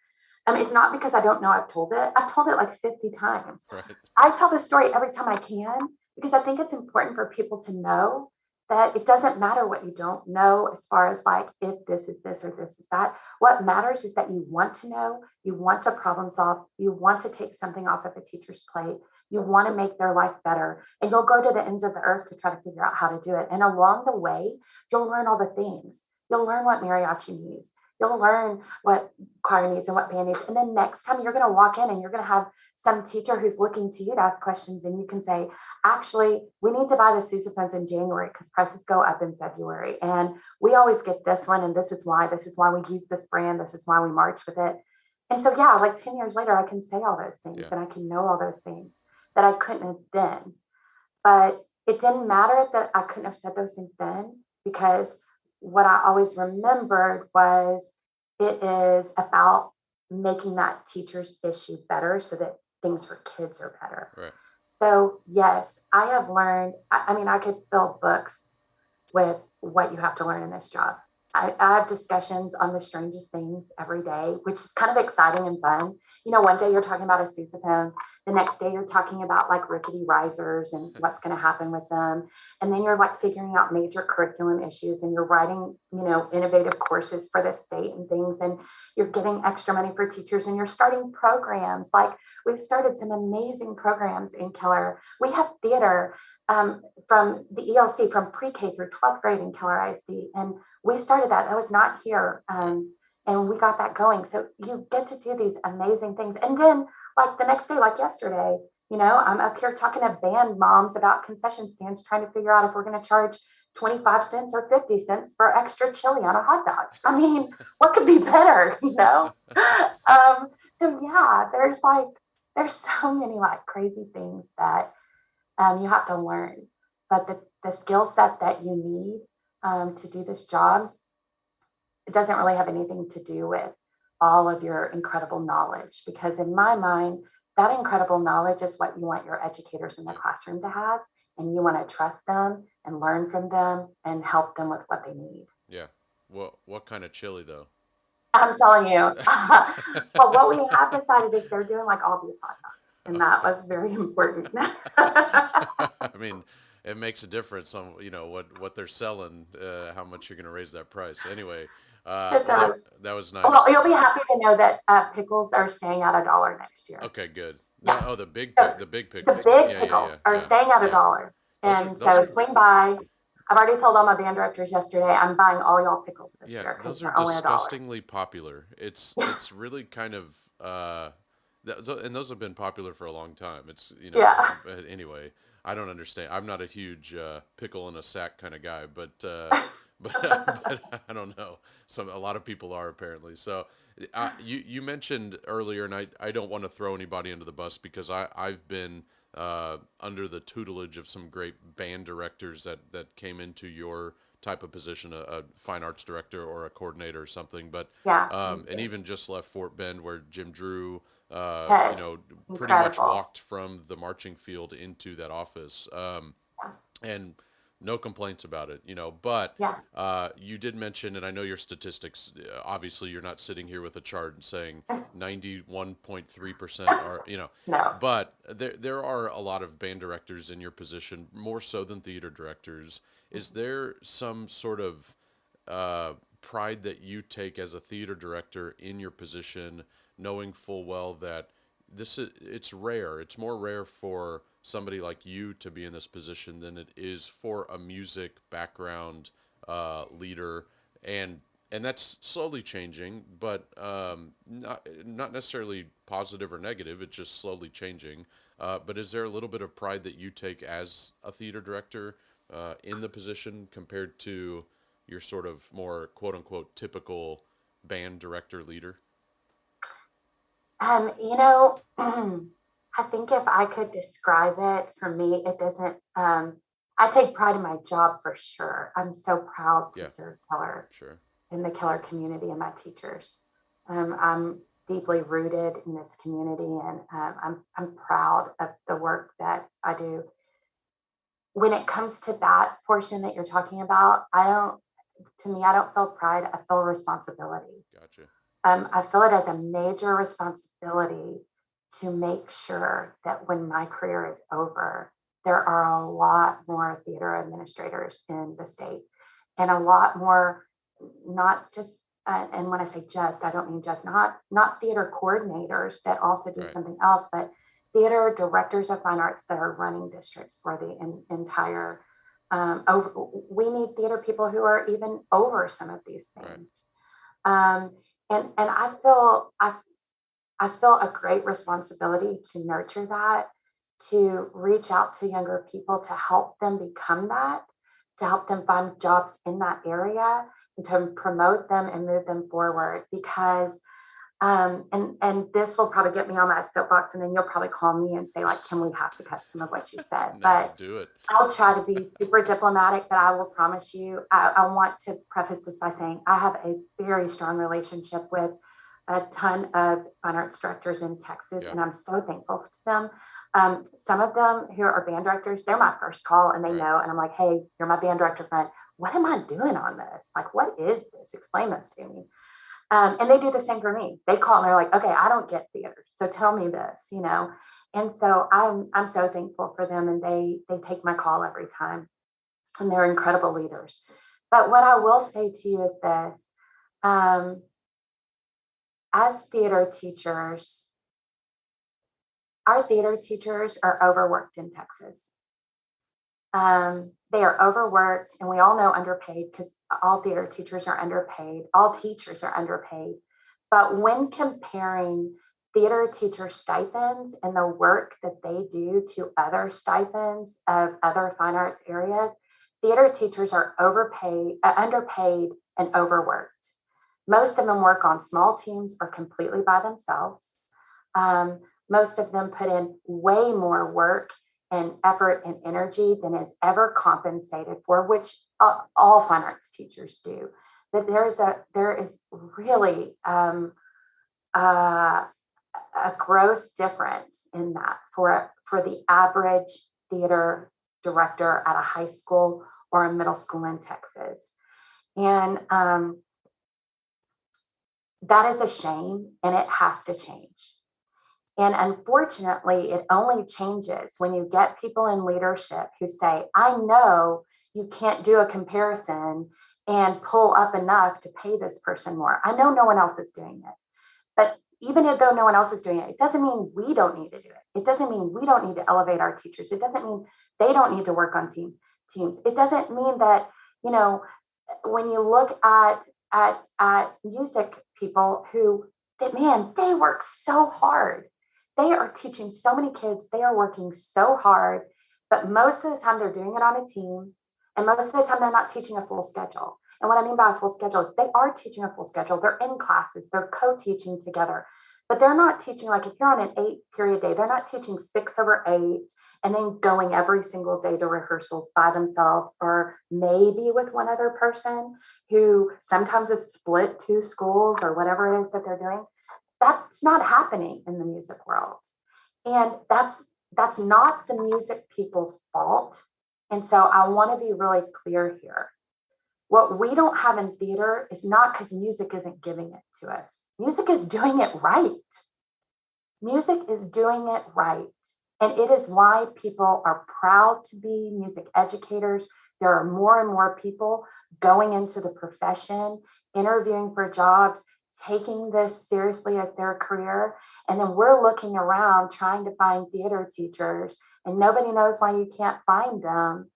[SPEAKER 5] it's not because I don't know I've told it. I've told it like 50 times.
[SPEAKER 4] Right.
[SPEAKER 5] I tell this story every time I can, because I think it's important for people to know that it doesn't matter what you don't know, as far as like, if this is this or this is that. What matters is that you want to know, you want to problem solve, you want to take something off of a teacher's plate, you want to make their life better, and you'll go to the ends of the earth to try to figure out how to do it. And along the way, you'll learn all the things. You'll learn what mariachi means. You'll learn what choir needs and what band needs. And then next time you're going to walk in and you're going to have some teacher who's looking to you to ask questions, and you can say, actually, we need to buy the sousaphones in January because prices go up in February. And we always get this one, and this is why we use this brand. This is why we march with it. And so, yeah, like 10 years later, I can say all those things and I can know all those things that I couldn't have then. But it didn't matter that I couldn't have said those things then, because what I always remembered was it is about making that teacher's issue better so that things for kids are better.
[SPEAKER 4] Right.
[SPEAKER 5] So, yes, I have learned, I mean, I could fill books with what you have to learn in this job. I have discussions on the strangest things every day, which is kind of exciting and fun. You know, one day you're talking about a sousaphone, the next day you're talking about like rickety risers and what's going to happen with them. And then you're like figuring out major curriculum issues, and you're writing, you know, innovative courses for the state and things. And you're getting extra money for teachers, and you're starting programs. Like we've started some amazing programs in Keller. We have theater from the ELC from pre-K through 12th grade in Keller ISD. And we started that. I was not here. And we got that going. So you get to do these amazing things. And then like the next day, like yesterday, you know, I'm up here talking to band moms about concession stands, trying to figure out if we're going to charge 25 cents or 50 cents for extra chili on a hot dog. I mean, what could be better, you know? So yeah, there's so many like crazy things that you have to learn. But the skill set that you need to do this job, it doesn't really have anything to do with all of your incredible knowledge, because in my mind, that incredible knowledge is what you want your educators in the classroom to have, and you want to trust them and learn from them and help them with what they need.
[SPEAKER 4] Yeah. What kind of chili though?
[SPEAKER 5] I'm telling you. But what we have decided is they're doing like all these hot dogs, and that was very important.
[SPEAKER 4] I mean, it makes a difference on, you know, what they're selling, how much you're going to raise that price. Anyway,
[SPEAKER 5] It does.
[SPEAKER 4] that was
[SPEAKER 5] Well,
[SPEAKER 4] nice.
[SPEAKER 5] you'll be happy to know that pickles are staying at $1 next year.
[SPEAKER 4] Okay, good.
[SPEAKER 5] Yeah.
[SPEAKER 4] Oh,
[SPEAKER 5] So
[SPEAKER 4] the big
[SPEAKER 5] the
[SPEAKER 4] pickles.
[SPEAKER 5] big
[SPEAKER 4] Yeah,
[SPEAKER 5] pickles
[SPEAKER 4] yeah,
[SPEAKER 5] are
[SPEAKER 4] yeah,
[SPEAKER 5] staying at
[SPEAKER 4] yeah.
[SPEAKER 5] $1.
[SPEAKER 4] Those are
[SPEAKER 5] And
[SPEAKER 4] those
[SPEAKER 5] so
[SPEAKER 4] are
[SPEAKER 5] swing by. I've already told all my band directors yesterday, I'm buying all y'all pickles this
[SPEAKER 4] yeah,
[SPEAKER 5] year because
[SPEAKER 4] those are
[SPEAKER 5] they're only $1.
[SPEAKER 4] disgustingly popular. It's really kind of and those have been popular for a long time. It's, you know,
[SPEAKER 5] Yeah.
[SPEAKER 4] but anyway, I don't understand. I'm not a huge pickle in a sack kind of guy, but but I don't know. A lot of people are apparently. So you mentioned earlier, and I don't want to throw anybody under the bus because I've been under the tutelage of some great band directors that came into your type of position, a fine arts director or a coordinator or something. But
[SPEAKER 5] Yeah.
[SPEAKER 4] and even just left Fort Bend where Jim Drew, you
[SPEAKER 5] Yes.
[SPEAKER 4] know, pretty much
[SPEAKER 5] Incredible.
[SPEAKER 4] walked from the marching field into that office. And no complaints about it, you know. But
[SPEAKER 5] Yeah.
[SPEAKER 4] you did mention, and I know your statistics. Obviously, you're not sitting here with a chart and saying 91.3% are, you know.
[SPEAKER 5] No.
[SPEAKER 4] But there are a lot of band directors in your position, more so than theater directors. Is there some sort of pride that you take as a theater director in your position, knowing full well that it's rare. It's more rare for somebody like you to be in this position than it is for a music background leader, and that's slowly changing, but not necessarily positive or negative. It's just slowly changing. But is there a little bit of pride that you take as a theater director in the position compared to your sort of more quote unquote typical band director leader?
[SPEAKER 5] You know, I think if I could describe it, for me, it doesn't, I take pride in my job for sure. I'm so proud to
[SPEAKER 4] Yeah,
[SPEAKER 5] serve Keller
[SPEAKER 4] sure.
[SPEAKER 5] in the Keller community and my teachers. I'm deeply rooted in this community, and I'm proud of the work that I do. When it comes to that portion that you're talking about, to me, I don't feel pride. I feel responsibility.
[SPEAKER 4] Gotcha.
[SPEAKER 5] I feel it as a major responsibility to make sure that when my career is over, there are a lot more theater administrators in the state, and a lot more, not just, and when I say just, I don't mean just not theater coordinators that also do
[SPEAKER 4] Right.
[SPEAKER 5] something else, but theater directors of fine arts that are running districts for the entire. Over, we need theater people who are even over some of these
[SPEAKER 4] Right.
[SPEAKER 5] things. And I feel a great responsibility to nurture that, to reach out to younger people to help them become that, to help them find jobs in that area, and to promote them and move them forward. Because and this will probably get me on my soapbox, and then you'll probably call me and say, like, can we have to cut some of what you said?
[SPEAKER 4] No,
[SPEAKER 5] But
[SPEAKER 4] do it.
[SPEAKER 5] I'll try to be super diplomatic, but I will promise you, I want to preface this by saying I have a very strong relationship with a ton of fine arts directors in Texas,
[SPEAKER 4] Yeah.
[SPEAKER 5] and I'm so thankful to them. Some of them who are band directors, they're my first call, and they
[SPEAKER 4] Right.
[SPEAKER 5] know, and I'm like, hey, you're my band director friend. What am I doing on this? Like, what is this? Explain this to me. And they do the same for me. They call and they're like, okay, I don't get theater, so tell me this, you know. And so I'm so thankful for them, and they take my call every time, and they're incredible leaders. But what I will say to you is this: um, as theater teachers, our theater teachers are overworked in Texas. They are overworked, and we all know underpaid, because all theater teachers are underpaid, all teachers are underpaid. But when comparing theater teacher stipends and the work that they do to other stipends of other fine arts areas, theater teachers are underpaid, and overworked. Most of them work on small teams or completely by themselves. Um, Most of them put in way more work and effort and energy than is ever compensated for, which all fine arts teachers do. But there is really a gross difference in that for the average theater director at a high school or a middle school in Texas. And that is a shame, and it has to change. And unfortunately, it only changes when you get people in leadership who say, I know you can't do a comparison and pull up enough to pay this person more. I know no one else is doing it. But even though no one else is doing it, it doesn't mean we don't need to do it. It doesn't mean we don't need to elevate our teachers. It doesn't mean they don't need to work on teams. It doesn't mean that, you know, when you look at music people who, that man, they work so hard. They are teaching so many kids. They are working so hard, but most of the time they're doing it on a team, and most of the time they're not teaching a full schedule. And what I mean by a full schedule is they are teaching a full schedule. They're in classes, they're co-teaching together, but they're not teaching, like if you're on an 8-period day, they're not teaching 6/8 and then going every single day to rehearsals by themselves, or maybe with one other person who sometimes is split 2 schools or whatever it is that they're doing. That's not happening in the music world. And that's not the music people's fault. And so I want to be really clear here. What we don't have in theater is not because music isn't giving it to us. Music is doing it right. Music is doing it right. And it is why people are proud to be music educators. There are more and more people going into the profession, interviewing for jobs, taking this seriously as their career. And then we're looking around trying to find theater teachers, and nobody knows why you can't find them.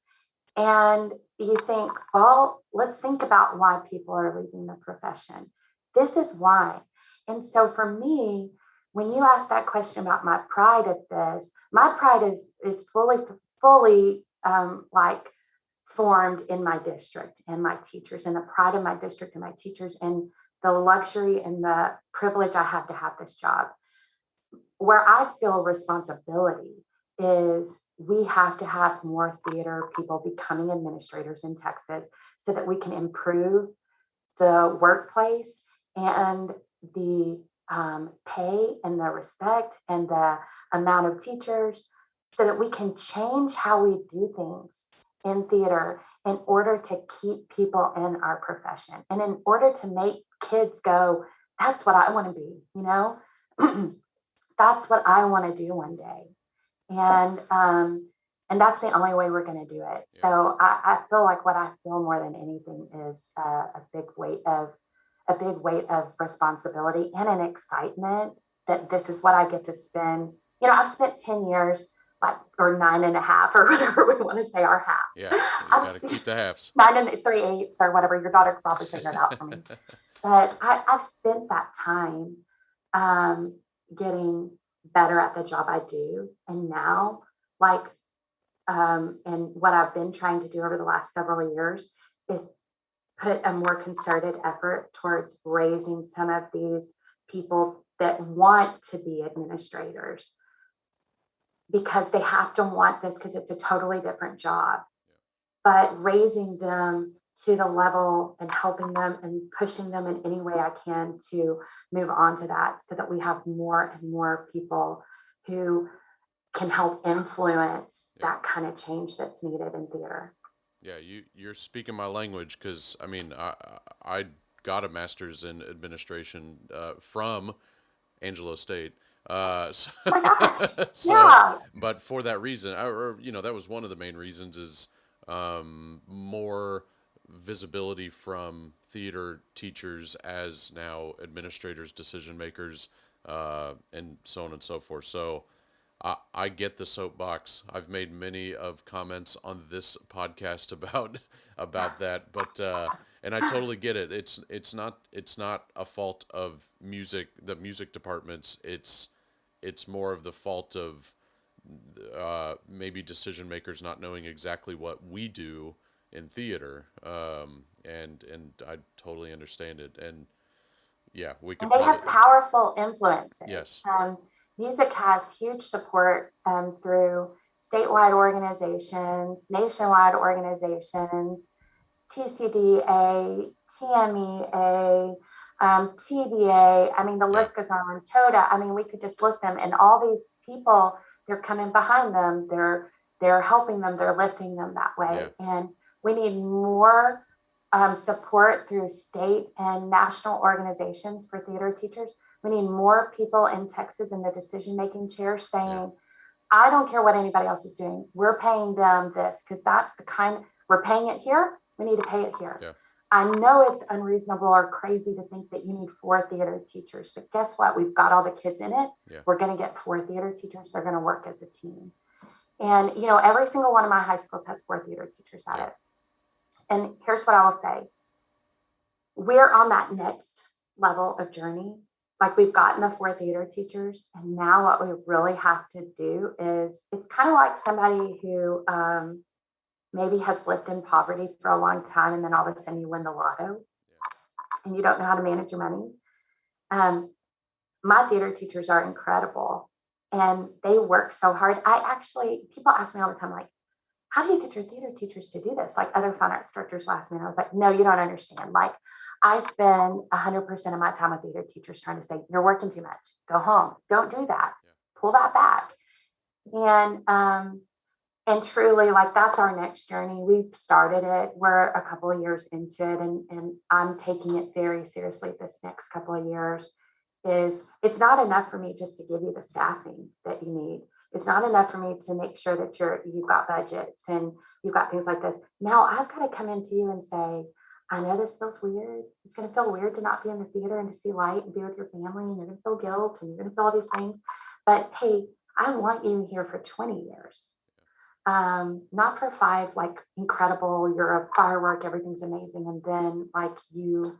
[SPEAKER 5] And you think, well, let's think about why people are leaving the profession. This is why. And so for me, when you ask that question about my pride of this, my pride is fully like formed in my district and my teachers, and the pride of my district and my teachers, and the luxury and the privilege I have to have this job. Where I feel responsibility is we have to have more theater people becoming administrators in Texas, so that we can improve the workplace and the pay and the respect and the amount of teachers, so that we can change how we do things in theater in order to keep people in our profession, and in order to make kids go, that's what I want to be, you know. That's what I want to do one day. And that's the only way we're going to do it.
[SPEAKER 4] Yeah.
[SPEAKER 5] So I feel like what I feel more than anything is a big weight of responsibility and an excitement that this is what I get to spend. You know, I've spent 10 years, like, or 9.5, or whatever we want to say, our halves.
[SPEAKER 4] Yeah, you got to keep the halves.
[SPEAKER 5] 9 3/8 or whatever. Your daughter could probably figure it out for me. But I've spent that time getting better at the job I do. And now, like, and what I've been trying to do over the last several years is put a more concerted effort towards raising some of these people that want to be administrators because they have to want this because it's a totally different job. But raising them to the level and helping them and pushing them in any way I can to move on to that so that we have more and more people who can help influence that kind of change that's needed in theater.
[SPEAKER 4] Yeah, you're speaking my language because I mean I got a master's in administration from Angelo State. So,
[SPEAKER 5] Oh my gosh.
[SPEAKER 4] so,
[SPEAKER 5] Yeah.
[SPEAKER 4] but for that reason, or that was one of the main reasons is more visibility from theater teachers as now administrators, decision makers, and so on and so forth. So I get the soapbox. I've made many of comments on this podcast about that, but and I totally get it. It's not a fault of the music departments. It's more of the fault of maybe decision makers not knowing exactly what we do in theater, and I totally understand it. And yeah, we
[SPEAKER 5] And
[SPEAKER 4] could
[SPEAKER 5] they
[SPEAKER 4] probably
[SPEAKER 5] have powerful influences.
[SPEAKER 4] yes,
[SPEAKER 5] Music has huge support through statewide organizations, nationwide organizations, TCDA, TMEA, TBA. I mean, the
[SPEAKER 4] yeah,
[SPEAKER 5] list goes on. TODA. I mean, we could just list them. And all these people, they're coming behind them. They're helping them. They're lifting them that way.
[SPEAKER 4] yeah,
[SPEAKER 5] And we need more support through state and national organizations for theater teachers. We need more people in Texas in the decision-making chairs
[SPEAKER 4] yeah,
[SPEAKER 5] saying, I don't care what anybody else is doing. We're paying them this because that's the kind we're paying it here. We need to pay it here.
[SPEAKER 4] yeah,
[SPEAKER 5] I know it's unreasonable or crazy to think that you need 4 theater teachers, but guess what? We've got all the kids in it.
[SPEAKER 4] yeah,
[SPEAKER 5] We're going to get 4 theater teachers. They're going to work as a team. And, every single one of my high schools has 4 theater teachers at
[SPEAKER 4] yeah,
[SPEAKER 5] it. And here's what I will say. We're on that next level of journey. Like we've gotten the 4 theater teachers, and now what we really have to do is it's kind of like somebody who maybe has lived in poverty for a long time, and then all of a sudden you win the lotto and you don't know how to manage your money. My theater teachers are incredible and they work so hard. People ask me all the time, like, how do you get your theater teachers to do this? Like other fine arts directors will ask me, and I was like, no, you don't understand. Like, I spend 100% of my time with theater teachers trying to say, you're working too much. Go home. Don't do that. Pull that back. And truly, like, that's our next journey. We've started it. We're a couple of years into it, and I'm taking it very seriously this next couple of years. It's not enough for me just to give you the staffing that you need. It's not enough for me to make sure that you've got budgets and you've got things like this. Now I've got to come into you and say, I know this feels weird. It's going to feel weird to not be in the theater and to see light and be with your family, and you're going to feel guilt and you're going to feel all these things. But hey, I want you here for 20 years. Not for 5, like incredible, you're a firework, everything's amazing. And then like you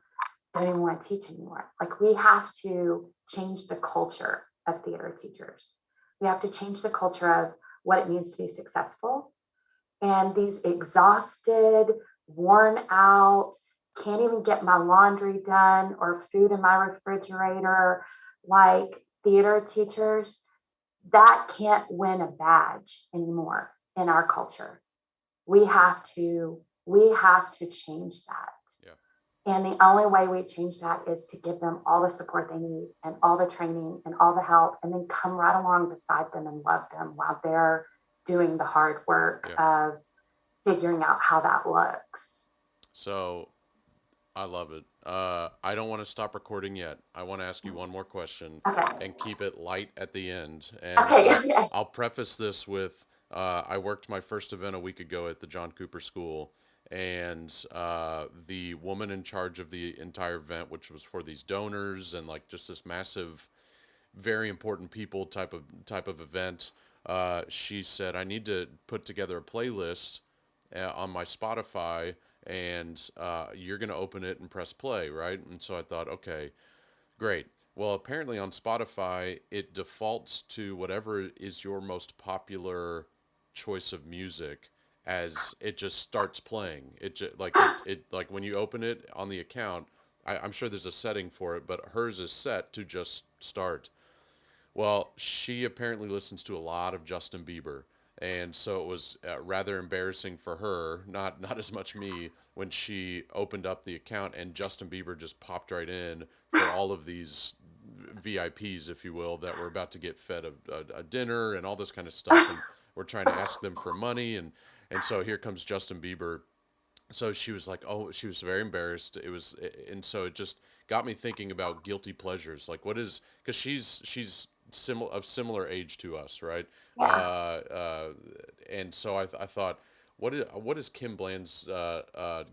[SPEAKER 5] don't even want to teach anymore. Like we have to change the culture of theater teachers. We have to change the culture of what it means to be successful. And these exhausted, worn out, can't even get my laundry done or food in my refrigerator, like theater teachers, that can't win a badge anymore in our culture. We have to change that. And the only way we change that is to give them all the support they need and all the training and all the help, and then come right along beside them and love them while they're doing the hard work of figuring out how that looks.
[SPEAKER 4] So I love it. I don't want to stop recording yet. I want to ask you one more question and keep it light at the end. And I'll preface this with I worked my first event a week ago at the John Cooper School, and the woman in charge of the entire event, which was for these donors and like just this massive, very important people type of event, she said, I need to put together a playlist on my Spotify and you're going to open it and press play, right? And so I thought, okay, great. Well, apparently on Spotify, it defaults to whatever is your most popular choice of music as it just starts playing. It like when you open it on the account, I'm sure there's a setting for it, but hers is set to just start. Well, she apparently listens to a lot of Justin Bieber, and so it was rather embarrassing for her, not as much me, when she opened up the account and Justin Bieber just popped right in for all of these VIPs, if you will, that were about to get fed a dinner and all this kind of stuff, and we're trying to ask them for money, and so here comes Justin Bieber. So she was like, oh, she was very embarrassed. And so it just got me thinking about guilty pleasures. Like, what is, because she's similar age to us, right?
[SPEAKER 5] Yeah.
[SPEAKER 4] And so I thought, what is Kim Bland's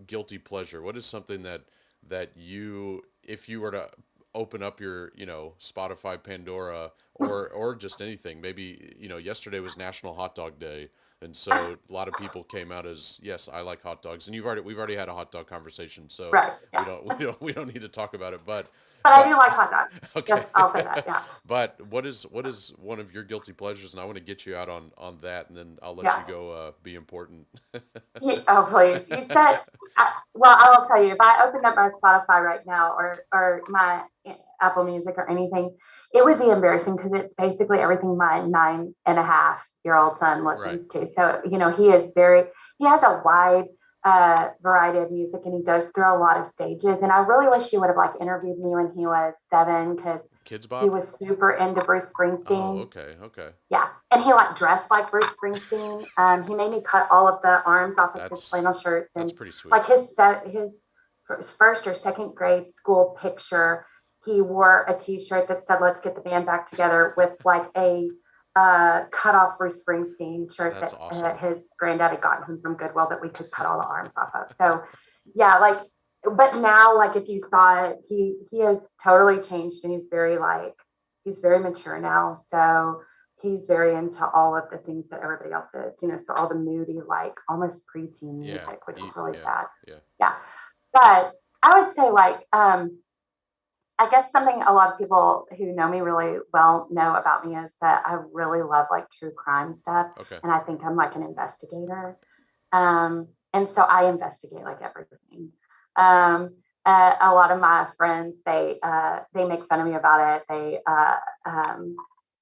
[SPEAKER 4] guilty pleasure? What is something that you, if you were to open up your, Spotify, Pandora, or just anything, maybe, yesterday was National Hot Dog Day, and so a lot of people came out as, yes, I like hot dogs, and we've already had a hot dog conversation, so
[SPEAKER 5] Right.
[SPEAKER 4] we
[SPEAKER 5] Yeah.
[SPEAKER 4] don't need to talk about it,
[SPEAKER 5] But I
[SPEAKER 4] but
[SPEAKER 5] do like hot dogs.
[SPEAKER 4] okay.
[SPEAKER 5] Just I'll say that. Yeah.
[SPEAKER 4] But what is one of your guilty pleasures? And I want to get you out on that, and then I'll let you
[SPEAKER 5] Yeah.
[SPEAKER 4] go be important.
[SPEAKER 5] Oh, please. You said, well, I will tell you, if I opened up my Spotify right now or my Apple Music or anything, it would be embarrassing because it's basically everything my 9.5-year-old son
[SPEAKER 4] Right.
[SPEAKER 5] listens to. So, he has a wide variety of music and he goes through a lot of stages. And I really wish you would have like interviewed me when he was 7 because
[SPEAKER 4] Kids
[SPEAKER 5] he
[SPEAKER 4] Bop?
[SPEAKER 5] was super into Bruce
[SPEAKER 4] Oh,
[SPEAKER 5] Springsteen.
[SPEAKER 4] okay, okay.
[SPEAKER 5] Yeah. And he like dressed like Bruce Springsteen. He made me cut all of the arms off of his
[SPEAKER 4] That's
[SPEAKER 5] flannel shirts
[SPEAKER 4] that's
[SPEAKER 5] and
[SPEAKER 4] pretty sweet.
[SPEAKER 5] like his first or second grade school picture. He wore a t-shirt that said, "Let's get the band back together" with like a cut off Bruce Springsteen shirt
[SPEAKER 4] That's
[SPEAKER 5] that
[SPEAKER 4] awesome.
[SPEAKER 5] his granddad had gotten him from Goodwill that we could cut all the arms off of. So yeah, like, but now, like if you saw it, he has totally changed and he's very mature now. So he's very into all of the things that everybody else is, so all the moody, like almost preteen
[SPEAKER 4] Yeah.
[SPEAKER 5] music, which is really
[SPEAKER 4] Yeah.
[SPEAKER 5] sad.
[SPEAKER 4] Yeah.
[SPEAKER 5] Yeah. But I would say like I guess something a lot of people who know me really well know about me is that I really love like true crime stuff.
[SPEAKER 4] Okay.
[SPEAKER 5] And I think I'm like an investigator. And so I investigate like everything. A lot of my friends, they make fun of me about it.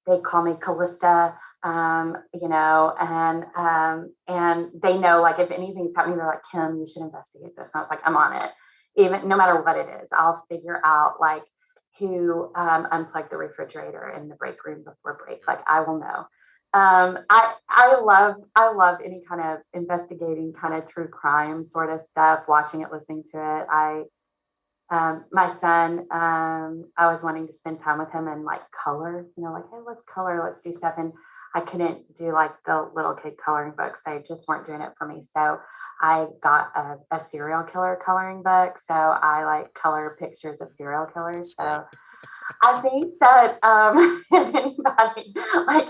[SPEAKER 5] They call me Callista, and they know like if anything's happening, they're like, Kim, you should investigate this. And I was like, I'm on it. Even no matter what it is, I'll figure out like who unplugged the refrigerator in the break room before break. Like I will know. I love any kind of investigating kind of true crime sort of stuff, watching it, listening to it. My son, I was wanting to spend time with him and like color, like, hey, let's color, let's do stuff. And I couldn't do like the little kid coloring books. They just weren't doing it for me. So I got a serial killer coloring book. So I like color pictures of serial killers.
[SPEAKER 4] That's great.
[SPEAKER 5] So I think that if anybody like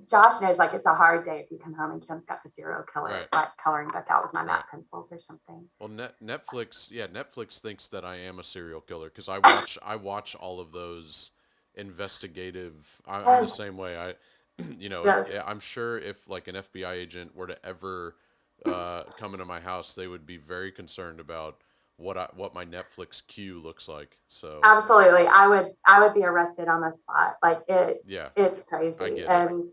[SPEAKER 5] Josh knows, like it's a hard day if you come home and Kim's got the serial killer
[SPEAKER 4] Right.
[SPEAKER 5] like coloring book out with my
[SPEAKER 4] Right.
[SPEAKER 5] matte pencils or something.
[SPEAKER 4] Well, Netflix thinks that I am a serial killer because I watch all of those investigative. I'm the
[SPEAKER 5] Yes,
[SPEAKER 4] same way.
[SPEAKER 5] yes.
[SPEAKER 4] I'm sure if like an FBI agent were to ever come into my house, they would be very concerned about what my Netflix queue looks like. So
[SPEAKER 5] Absolutely. I would be arrested on the spot. Like it's
[SPEAKER 4] yeah,
[SPEAKER 5] it's
[SPEAKER 4] I
[SPEAKER 5] crazy.
[SPEAKER 4] get it.
[SPEAKER 5] And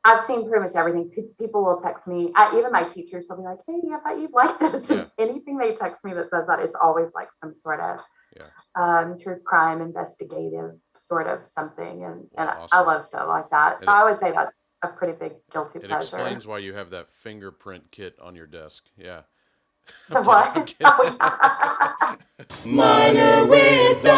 [SPEAKER 5] I've seen pretty much everything. People will text me. Even my teachers will be like, "Hey, I thought you'd like this."
[SPEAKER 4] Yeah,
[SPEAKER 5] And anything they text me that says that, it's always like some sort of
[SPEAKER 4] yeah.
[SPEAKER 5] true crime investigative sort of something. And
[SPEAKER 4] Well,
[SPEAKER 5] I
[SPEAKER 4] awesome.
[SPEAKER 5] love stuff like that. So
[SPEAKER 4] And it,
[SPEAKER 5] I would say that's a pretty big guilty
[SPEAKER 4] it
[SPEAKER 5] pleasure.
[SPEAKER 4] explains why you have that fingerprint kit on your desk. Yeah. I'm
[SPEAKER 5] The
[SPEAKER 4] kidding. I'm
[SPEAKER 5] what?
[SPEAKER 4] kidding.
[SPEAKER 5] Oh, yeah.
[SPEAKER 3] Minor wisdom.